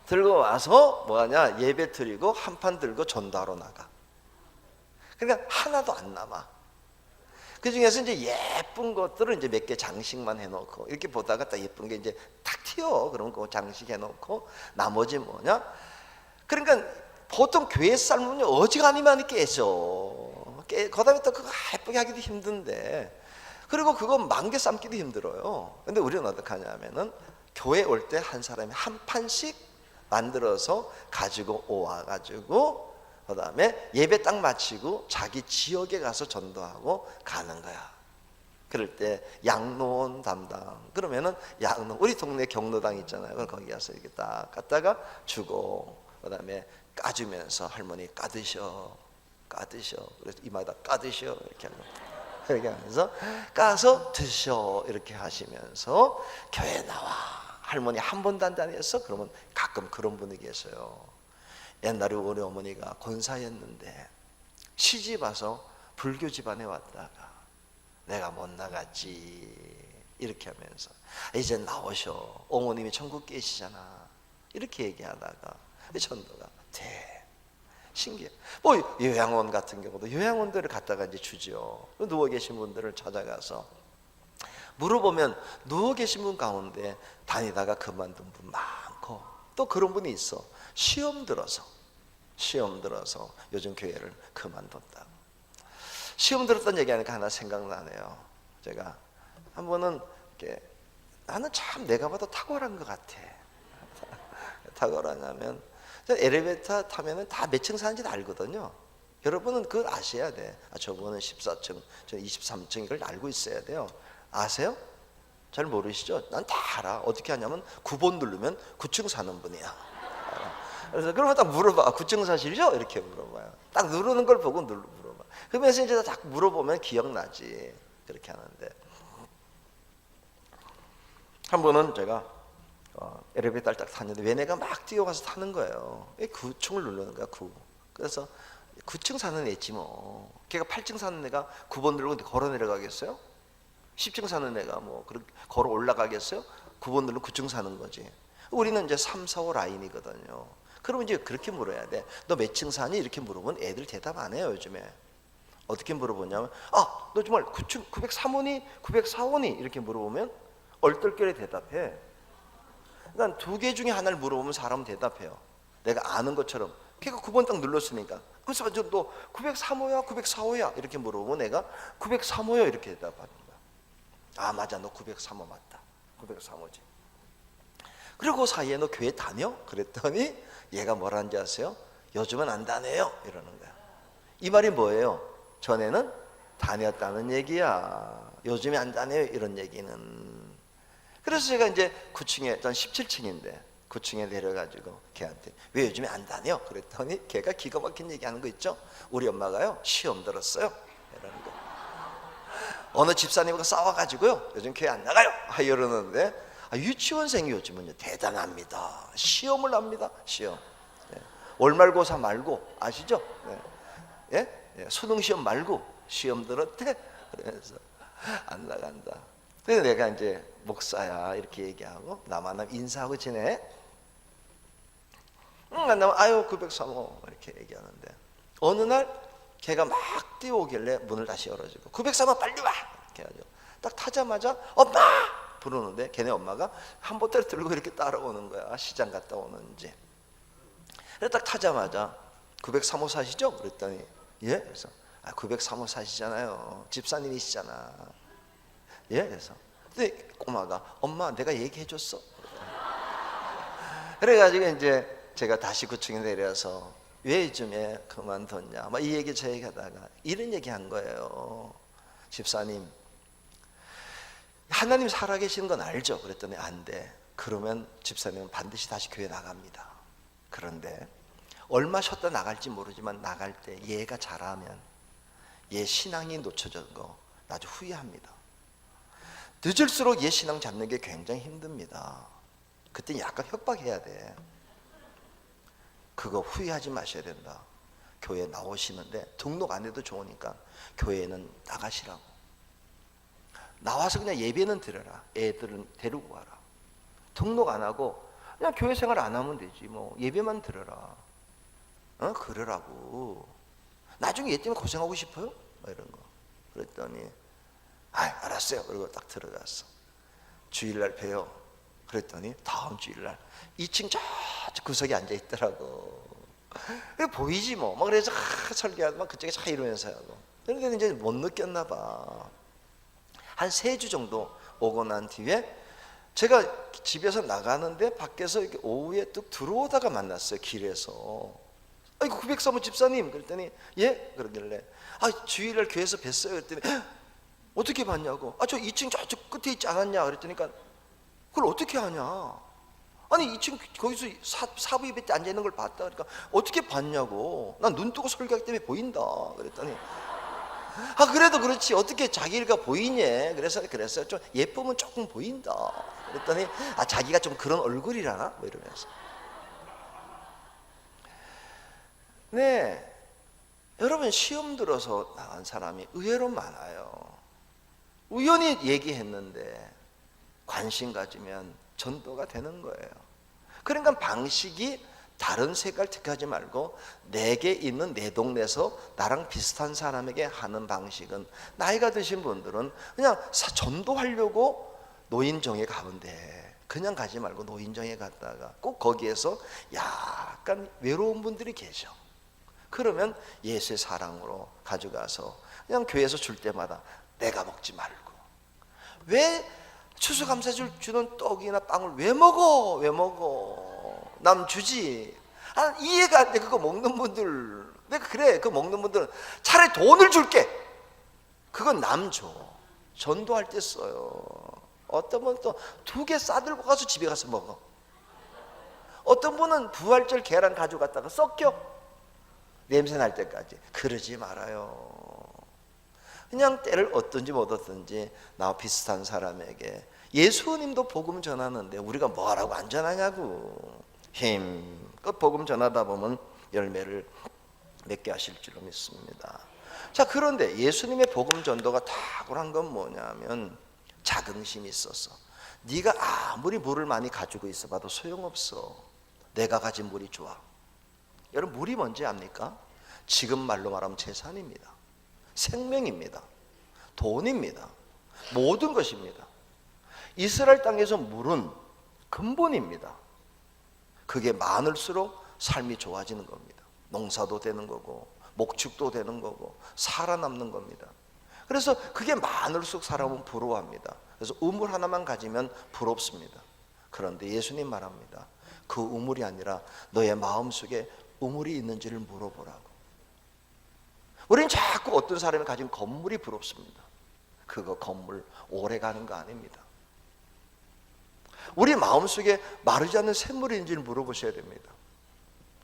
들고 와서 뭐하냐, 예배 드리고 한 판 들고 전도하러 나가. 그러니까 하나도 안 남아. 그 중에서 이제 예쁜 것들을 이제 몇 개 장식만 해놓고 이렇게 보다가 딱 예쁜 게 이제 탁 튀어. 그러면 그거 장식 해놓고 나머지 뭐냐? 그러니까 보통 교회 삶으면 어지간히만 깨져. 그다음에 또 그거 예쁘게 하기도 힘든데, 그리고 그거 만 개 삶기도 힘들어요. 근데 우리는 어떻게 하냐면은 교회 올 때 한 사람이 한 판씩 만들어서 가지고 와가지고 그다음에 예배 딱 마치고 자기 지역에 가서 전도하고 가는 거야. 그럴 때 양로원 담당, 그러면은 양로, 우리 동네 경로당 있잖아요. 그럼 거기 가서 이렇게 딱 갖다가 주고, 그다음에 까주면서 할머니 까드셔, 까드셔. 그래서 이마다 까드셔 이렇게 하고, 이렇게 하면서 까서 드셔 이렇게 하시면서 교회 나와. 할머니 한 번도 안 다녔어? 그러면 가끔 그런 분이 계세요. 옛날에 우리 어머니가 권사였는데 시집 와서 불교 집안에 왔다가 내가 못 나갔지 이렇게 하면서 이제 나오셔. 어머님이 천국 계시잖아. 이렇게 얘기하다가 전도가 돼. 신기해. 뭐 요양원 같은 경우도 요양원들을 갖다가 이제 주죠. 누워 계신 분들을 찾아가서 물어보면 누워 계신 분 가운데 다니다가 그만둔 분 많고, 또 그런 분이 있어. 시험 들어서 요즘 교회를 그만뒀다고. 시험 들었던 얘기하니까 하나 생각나네요. 제가 한 번은 이렇게, 나는 참 내가 봐도 탁월한 것 같아. 탁월하냐면 엘리베이터 타면은 다 몇 층 사는지 알거든요. 여러분은 그걸 아셔야 돼. 저분은 14층, 저는 23층, 이걸 알고 있어야 돼요. 아세요? 잘 모르시죠? 난 다 알아. 어떻게 하냐면 9번 누르면 9층 사는 분이야. 그래서 그러면 딱 물어봐. 9층 사실이죠? 이렇게 물어봐요. 딱 누르는 걸 보고 물어봐. 그러면서 이제 딱 물어보면 기억나지. 그렇게 하는데, 한 번은 제가 엘리베이터를 딱 탔는데 얘네가 막 뛰어가서 타는 거예요. 9층을 누르는 거야. 9. 그래서 9층 사는 애지 뭐. 걔가 8층 사는 애가 9번 누르고 걸어 내려가겠어요? 10층 사는 애가 뭐 그렇게 걸어 올라가겠어요? 9번 누르면 9층 사는 거지. 우리는 이제 3, 4, 5 라인이거든요. 그러면 이제 그렇게 물어야 돼. 너 몇 층 사니? 이렇게 물어보면 애들 대답 안 해요, 요즘에. 어떻게 물어보냐면, 너 정말 9층 903호니? 904호니? 이렇게 물어보면 얼떨결에 대답해. 그러니까 두 개 중에 하나를 물어보면 사람은 대답해요. 내가 아는 것처럼. 걔가 9번 딱 눌렀으니까. 그래서 너 903호야? 904호야? 이렇게 물어보면 내가 903호요 이렇게 대답하는 거야. 맞아, 너 903호 맞다. 903호지. 그리고 그 사이에 너 교회 다녀? 그랬더니 얘가 뭐라는지 아세요? 요즘은 안 다녀요 이러는 거야. 이 말이 뭐예요? 전에는 다녔다는 얘기야. 요즘에 안 다녀요 이런 얘기는. 그래서 제가 이제 9층에, 전 17층인데 9층에 내려가지고 걔한테 왜 요즘에 안 다녀? 그랬더니 걔가 기가 막힌 얘기하는 거 있죠. 우리 엄마가요 시험 들었어요 이러는 거. 어느 집사님과 싸워가지고요 요즘 교회 안 나가요 이러는데, 유치원생이 요즘은요 대단합니다. 시험을 합니다. 시험. 월말고사 말고 아시죠? 수능 시험 말고 시험 들었대. 그래서 안 나간다. 그래서 내가 이제 목사야 이렇게 얘기하고 나 만나면 인사하고 지내. 안 나면 903호 이렇게 얘기하는데, 어느 날 걔가 막 뛰어오길래 문을 다시 열어주고 903호 빨리 와 이렇게 해가지고 딱 타자마자 엄마 부르는데 걔네 엄마가 한 보따리 들고 이렇게 따라오는 거야. 시장 갔다 오는지. 그래서 딱 타자마자 903호 사시죠? 그랬더니 예? 그래서 903호 사시잖아요. 집사님이시잖아. 예? 그래서 꼬마가 엄마 내가 얘기해줬어. 그래가지고 이제 제가 다시 구청에 내려서 왜 요즘에 그만뒀냐 막 이 얘기 저 얘기 하다가 이런 얘기 한 거예요. 집사님, 하나님 살아계시는 건 알죠? 그랬더니 안 돼. 그러면 집사님은 반드시 다시 교회 나갑니다. 그런데 얼마 쉬었다 나갈지 모르지만 나갈 때 얘가 잘하면 얘 신앙이 놓쳐진 거 아주 후회합니다. 늦을수록 얘 신앙 잡는 게 굉장히 힘듭니다. 그때 약간 협박해야 돼. 그거 후회하지 마셔야 된다. 교회 나오시는데 등록 안 해도 좋으니까 교회는 나가시라고. 나와서 그냥 예배는 드려라. 애들은 데리고 가라. 등록 안 하고 그냥 교회 생활 안 하면 되지 뭐. 예배만 들어라. 그러라고. 나중에 얘 때문에 고생하고 싶어요? 뭐 이런 거. 그랬더니 알았어요. 그리고 딱 들어갔어. 주일날 봬요. 그랬더니 다음 주일날 2층 저 구석에 앉아 있더라고. 보이지 뭐. 그래서 설교하면 그쪽에 차 이러면서 하고. 그런데 이제 못 느꼈나 봐. 한 3주 정도 오고 난 뒤에 제가 집에서 나가는데 밖에서 이렇게 오후에 뚝 들어오다가 만났어요. 길에서. 아이고, 903호 집사님. 그랬더니 예? 그러길래 주일날 교회에서 뵀어요. 그랬더니 어떻게 봤냐고. 저 2층 저쪽 끝에 있지 않았냐. 그랬더니 그걸 어떻게 하냐. 아니 2층 거기서 사부 예배 때 앉아있는 걸 봤다. 그러니까 어떻게 봤냐고. 난 눈 뜨고 설교하기 때문에 보인다. 그랬더니 그래도 그렇지 어떻게 자기 일가 보이냐. 그래서 좀 예쁘면 조금 보인다. 그랬더니 자기가 좀 그런 얼굴이라나 뭐 이러면서. 네, 여러분 시험 들어서 나간 사람이 의외로 많아요. 우연히 얘기했는데 관심 가지면 전도가 되는 거예요. 그러니까 방식이 다른 색깔 택하지 말고 내게 있는 내 동네에서 나랑 비슷한 사람에게 하는 방식은, 나이가 드신 분들은 그냥 전도하려고 노인정에 가면 돼. 그냥 가지 말고 노인정에 갔다가 꼭 거기에서 약간 외로운 분들이 계셔. 그러면 예수의 사랑으로 가져가서 그냥 교회에서 줄 때마다 내가 먹지 말고, 왜 추수감사절 주는 떡이나 빵을 왜 먹어? 남 주지. 이해가 안 돼. 그거 먹는 분들. 내가 그래. 그거 먹는 분들은 차라리 돈을 줄게. 그건 남 줘. 전도할 때 써요. 어떤 분은 또 2개 싸들고 가서 집에 가서 먹어. 어떤 분은 부활절 계란 가져갔다가 썩겨. 냄새 날 때까지. 그러지 말아요. 그냥 때를 얻든지 못 얻든지 나와 비슷한 사람에게. 예수님도 복음 전하는데 우리가 뭐하라고 안 전하냐고. 힘껏 복음 전하다 보면 열매를 맺게 하실 줄로 믿습니다. 자, 그런데 예수님의 복음 전도가 탁월한 건 뭐냐면 자긍심이 있어서 네가 아무리 물을 많이 가지고 있어봐도 소용없어. 내가 가진 물이 좋아. 여러분, 물이 뭔지 압니까? 지금 말로 말하면 재산입니다. 생명입니다. 돈입니다. 모든 것입니다. 이스라엘 땅에서 물은 근본입니다. 그게 많을수록 삶이 좋아지는 겁니다. 농사도 되는 거고 목축도 되는 거고 살아남는 겁니다. 그래서 그게 많을수록 사람은 부러워합니다. 그래서 우물 하나만 가지면 부럽습니다. 그런데 예수님 말합니다. 그 우물이 아니라 너의 마음속에 우물이 있는지를 물어보라고. 우리는 자꾸 어떤 사람이 가진 건물이 부럽습니다. 그거 건물 오래 가는 거 아닙니다. 우리 마음속에 마르지 않는 샘물인지를 물어보셔야 됩니다.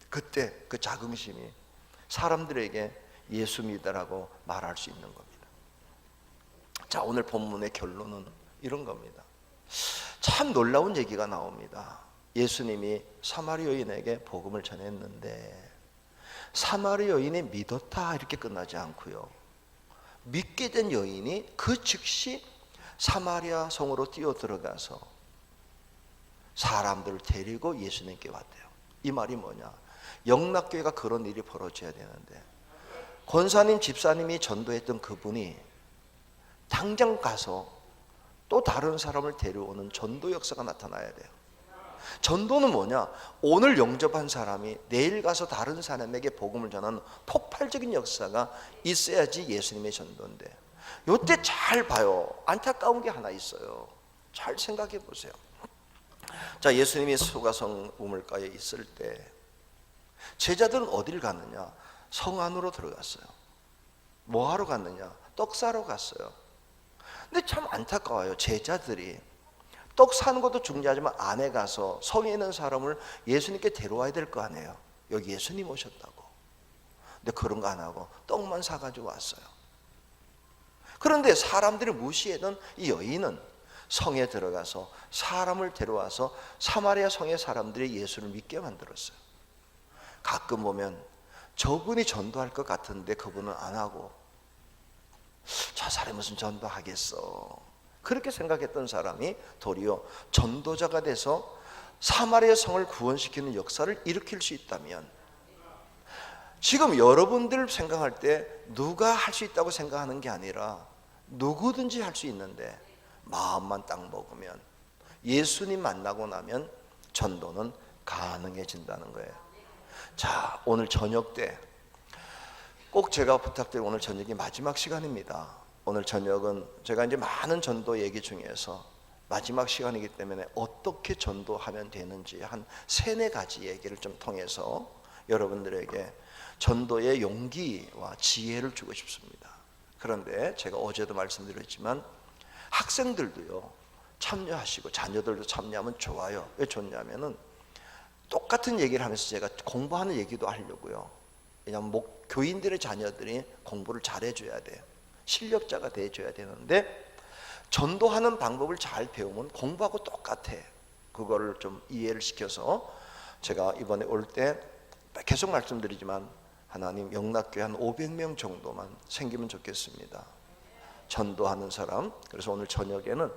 그때 그 자긍심이 사람들에게 예수 믿으라고 말할 수 있는 겁니다. 자, 오늘 본문의 결론은 이런 겁니다. 참 놀라운 얘기가 나옵니다. 예수님이 사마리 여인에게 복음을 전했는데 사마리 여인이 믿었다 이렇게 끝나지 않고요, 믿게 된 여인이 그 즉시 사마리아 성으로 뛰어 들어가서 사람들을 데리고 예수님께 왔대요. 이 말이 뭐냐? 영락교회가 그런 일이 벌어져야 되는데 권사님, 집사님이 전도했던 그분이 당장 가서 또 다른 사람을 데려오는 전도 역사가 나타나야 돼요. 전도는 뭐냐? 오늘 영접한 사람이 내일 가서 다른 사람에게 복음을 전하는 폭발적인 역사가 있어야지 예수님의 전도인데, 이때 잘 봐요. 안타까운 게 하나 있어요. 잘 생각해 보세요. 자, 예수님이 수가성 우물가에 있을 때 제자들은 어디를 갔느냐? 성 안으로 들어갔어요. 뭐 하러 갔느냐? 떡 사러 갔어요. 근데 참 안타까워요. 제자들이 떡 사는 것도 중요하지만 안에 가서 성에 있는 사람을 예수님께 데려와야 될 거 아니에요. 여기 예수님 오셨다고. 근데 그런 거 안 하고 떡만 사가지고 왔어요. 그런데 사람들이 무시했던 이 여인은 성에 들어가서 사람을 데려와서 사마리아 성의 사람들이 예수를 믿게 만들었어요. 가끔 보면 저분이 전도할 것 같은데 그분은 안 하고, 저 사람이 무슨 전도하겠어, 그렇게 생각했던 사람이 도리어 전도자가 돼서 사마리아 성을 구원시키는 역사를 일으킬 수 있다면, 지금 여러분들 생각할 때 누가 할 수 있다고 생각하는 게 아니라 누구든지 할 수 있는데 마음만 딱 먹으면, 예수님 만나고 나면 전도는 가능해진다는 거예요. 자, 오늘 저녁 때 꼭 제가 부탁드린, 오늘 저녁이 마지막 시간입니다. 오늘 저녁은 제가 이제 많은 전도 얘기 중에서 마지막 시간이기 때문에 어떻게 전도하면 되는지 한 3-4가지 얘기를 좀 통해서 여러분들에게 전도의 용기와 지혜를 주고 싶습니다. 그런데 제가 어제도 말씀드렸지만 학생들도요 참여하시고 자녀들도 참여하면 좋아요. 왜 좋냐면은 똑같은 얘기를 하면서 제가 공부하는 얘기도 하려고요. 왜냐하면 교인들의 자녀들이 공부를 잘해줘야 돼요. 실력자가 돼줘야 되는데, 전도하는 방법을 잘 배우면 공부하고 똑같아. 그거를 좀 이해를 시켜서 제가 이번에 올 때 계속 말씀드리지만 하나님 영락교회 한 500명 정도만 생기면 좋겠습니다. 전도하는 사람. 그래서 오늘 저녁에는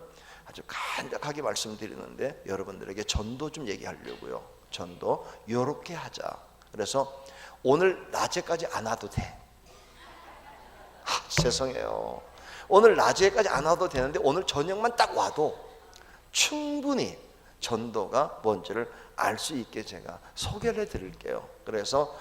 아주 간략하게 말씀드리는데 여러분들에게 전도 좀 얘기하려고요. 전도 요렇게 하자. 그래서 오늘 낮에까지 안 와도 돼. 죄송해요. 오늘 낮에까지 안 와도 되는데 오늘 저녁만 딱 와도 충분히 전도가 뭔지를 알 수 있게 제가 소개를 해드릴게요. 그래서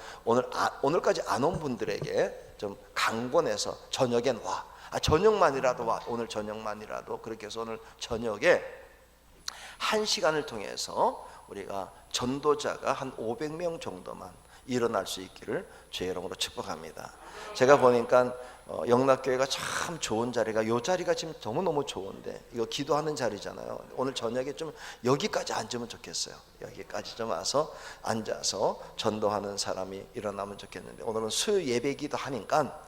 오늘까지 안 온 분들에게 좀 강권해서 저녁엔 와. 저녁만이라도 와. 오늘 저녁만이라도. 그렇게 해서 오늘 저녁에 1시간을 통해서 우리가 전도자가 한 500명 정도만 일어날 수 있기를 주의 이름으로 축복합니다. 제가 보니까 영락교회가 참 좋은 자리가, 이 자리가 지금 너무너무 좋은데, 이거 기도하는 자리잖아요. 오늘 저녁에 좀 여기까지 앉으면 좋겠어요. 여기까지 좀 와서 앉아서 전도하는 사람이 일어나면 좋겠는데, 오늘은 수요 예배기도 하니까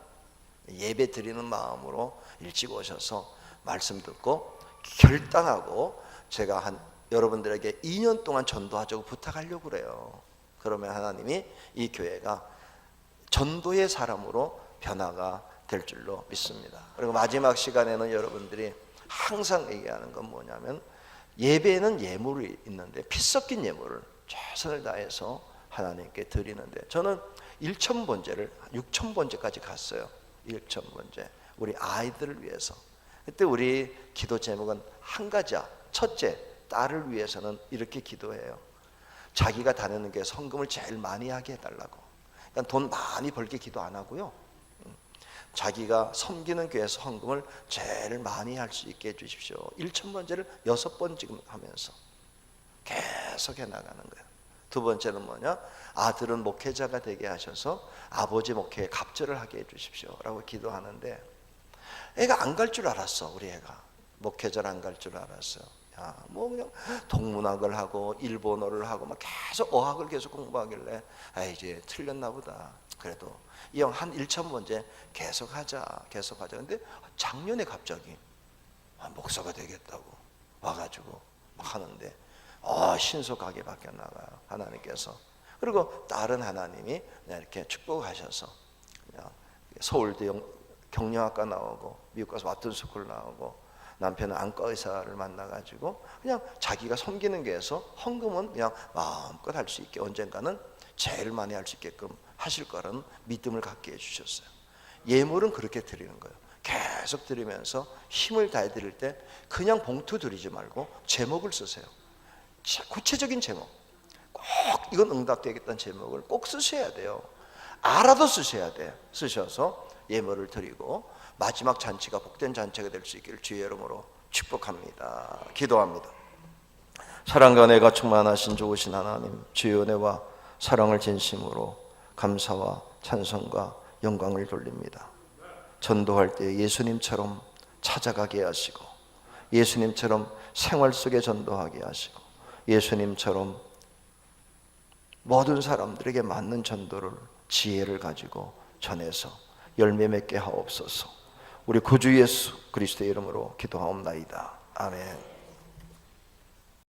예배 드리는 마음으로 일찍 오셔서 말씀 듣고 결단하고, 제가 여러분들에게 2년 동안 전도하자고 부탁하려고 그래요. 그러면 하나님이 이 교회가 전도의 사람으로 변화가 될 줄로 믿습니다. 그리고 마지막 시간에는 여러분들이 항상 얘기하는 건 뭐냐면, 예배에는 예물이 있는데 피 섞인 예물을 최선을 다해서 하나님께 드리는데, 저는 1,000번제를 6,000번제까지 갔어요. 1,000번제 우리 아이들을 위해서. 그때 우리 기도 제목은 한 가지야. 첫째, 딸을 위해서는 이렇게 기도해요. 자기가 다니는 게 헌금을 제일 많이 하게 해달라고. 그러니까 돈 많이 벌게 기도 안 하고요, 자기가 섬기는 교회에서 헌금을 제일 많이 할 수 있게 해주십시오. 1,000번제를 6번 지금 하면서 계속 해나가는 거예요. 두 번째는 뭐냐? 아들은 목회자가 되게 하셔서 아버지 목회에 갑절을 하게 해주십시오 라고 기도하는데, 애가 안 갈 줄 알았어. 우리 애가 목회자를 안 갈 줄 알았어요. 뭐 그냥 동문학을 하고 일본어를 하고 막 계속 어학을 계속 공부하길래 이제 틀렸나 보다. 그래도 이 형 한 1,000번째 계속 하자. 근데 작년에 갑자기 목사가 되겠다고 와가지고 막 하는데 신속하게 바뀌어 나가요, 하나님께서. 그리고 다른 하나님이 그냥 이렇게 축복하셔서 그냥 서울대 경영학과 나오고 미국 가서 왓튼 스쿨 나오고, 남편은 안과 의사를 만나가지고 그냥 자기가 섬기는 게에서 헌금은 그냥 마음껏 할 수 있게, 언젠가는 제일 많이 할 수 있게끔 하실 거라는 믿음을 갖게 해주셨어요. 예물은 그렇게 드리는 거예요. 계속 드리면서 힘을 다해 드릴 때 그냥 봉투 드리지 말고 제목을 쓰세요. 구체적인 제목, 꼭 이건 응답되겠다는 제목을 꼭 쓰셔야 돼요. 알아도 쓰셔야 돼요. 쓰셔서 예물을 드리고 마지막 잔치가 복된 잔치가 될 수 있기를 주의 이름으로 축복합니다. 기도합니다. 사랑과 은혜가 충만하신 좋으신 하나님, 주의 은혜와 사랑을 진심으로 감사와 찬송과 영광을 돌립니다. 전도할 때 예수님처럼 찾아가게 하시고, 예수님처럼 생활 속에 전도하게 하시고, 예수님처럼 모든 사람들에게 맞는 전도를, 지혜를 가지고 전해서 열매 맺게 하옵소서. 우리 구주 예수 그리스도의 이름으로 기도하옵나이다. 아멘.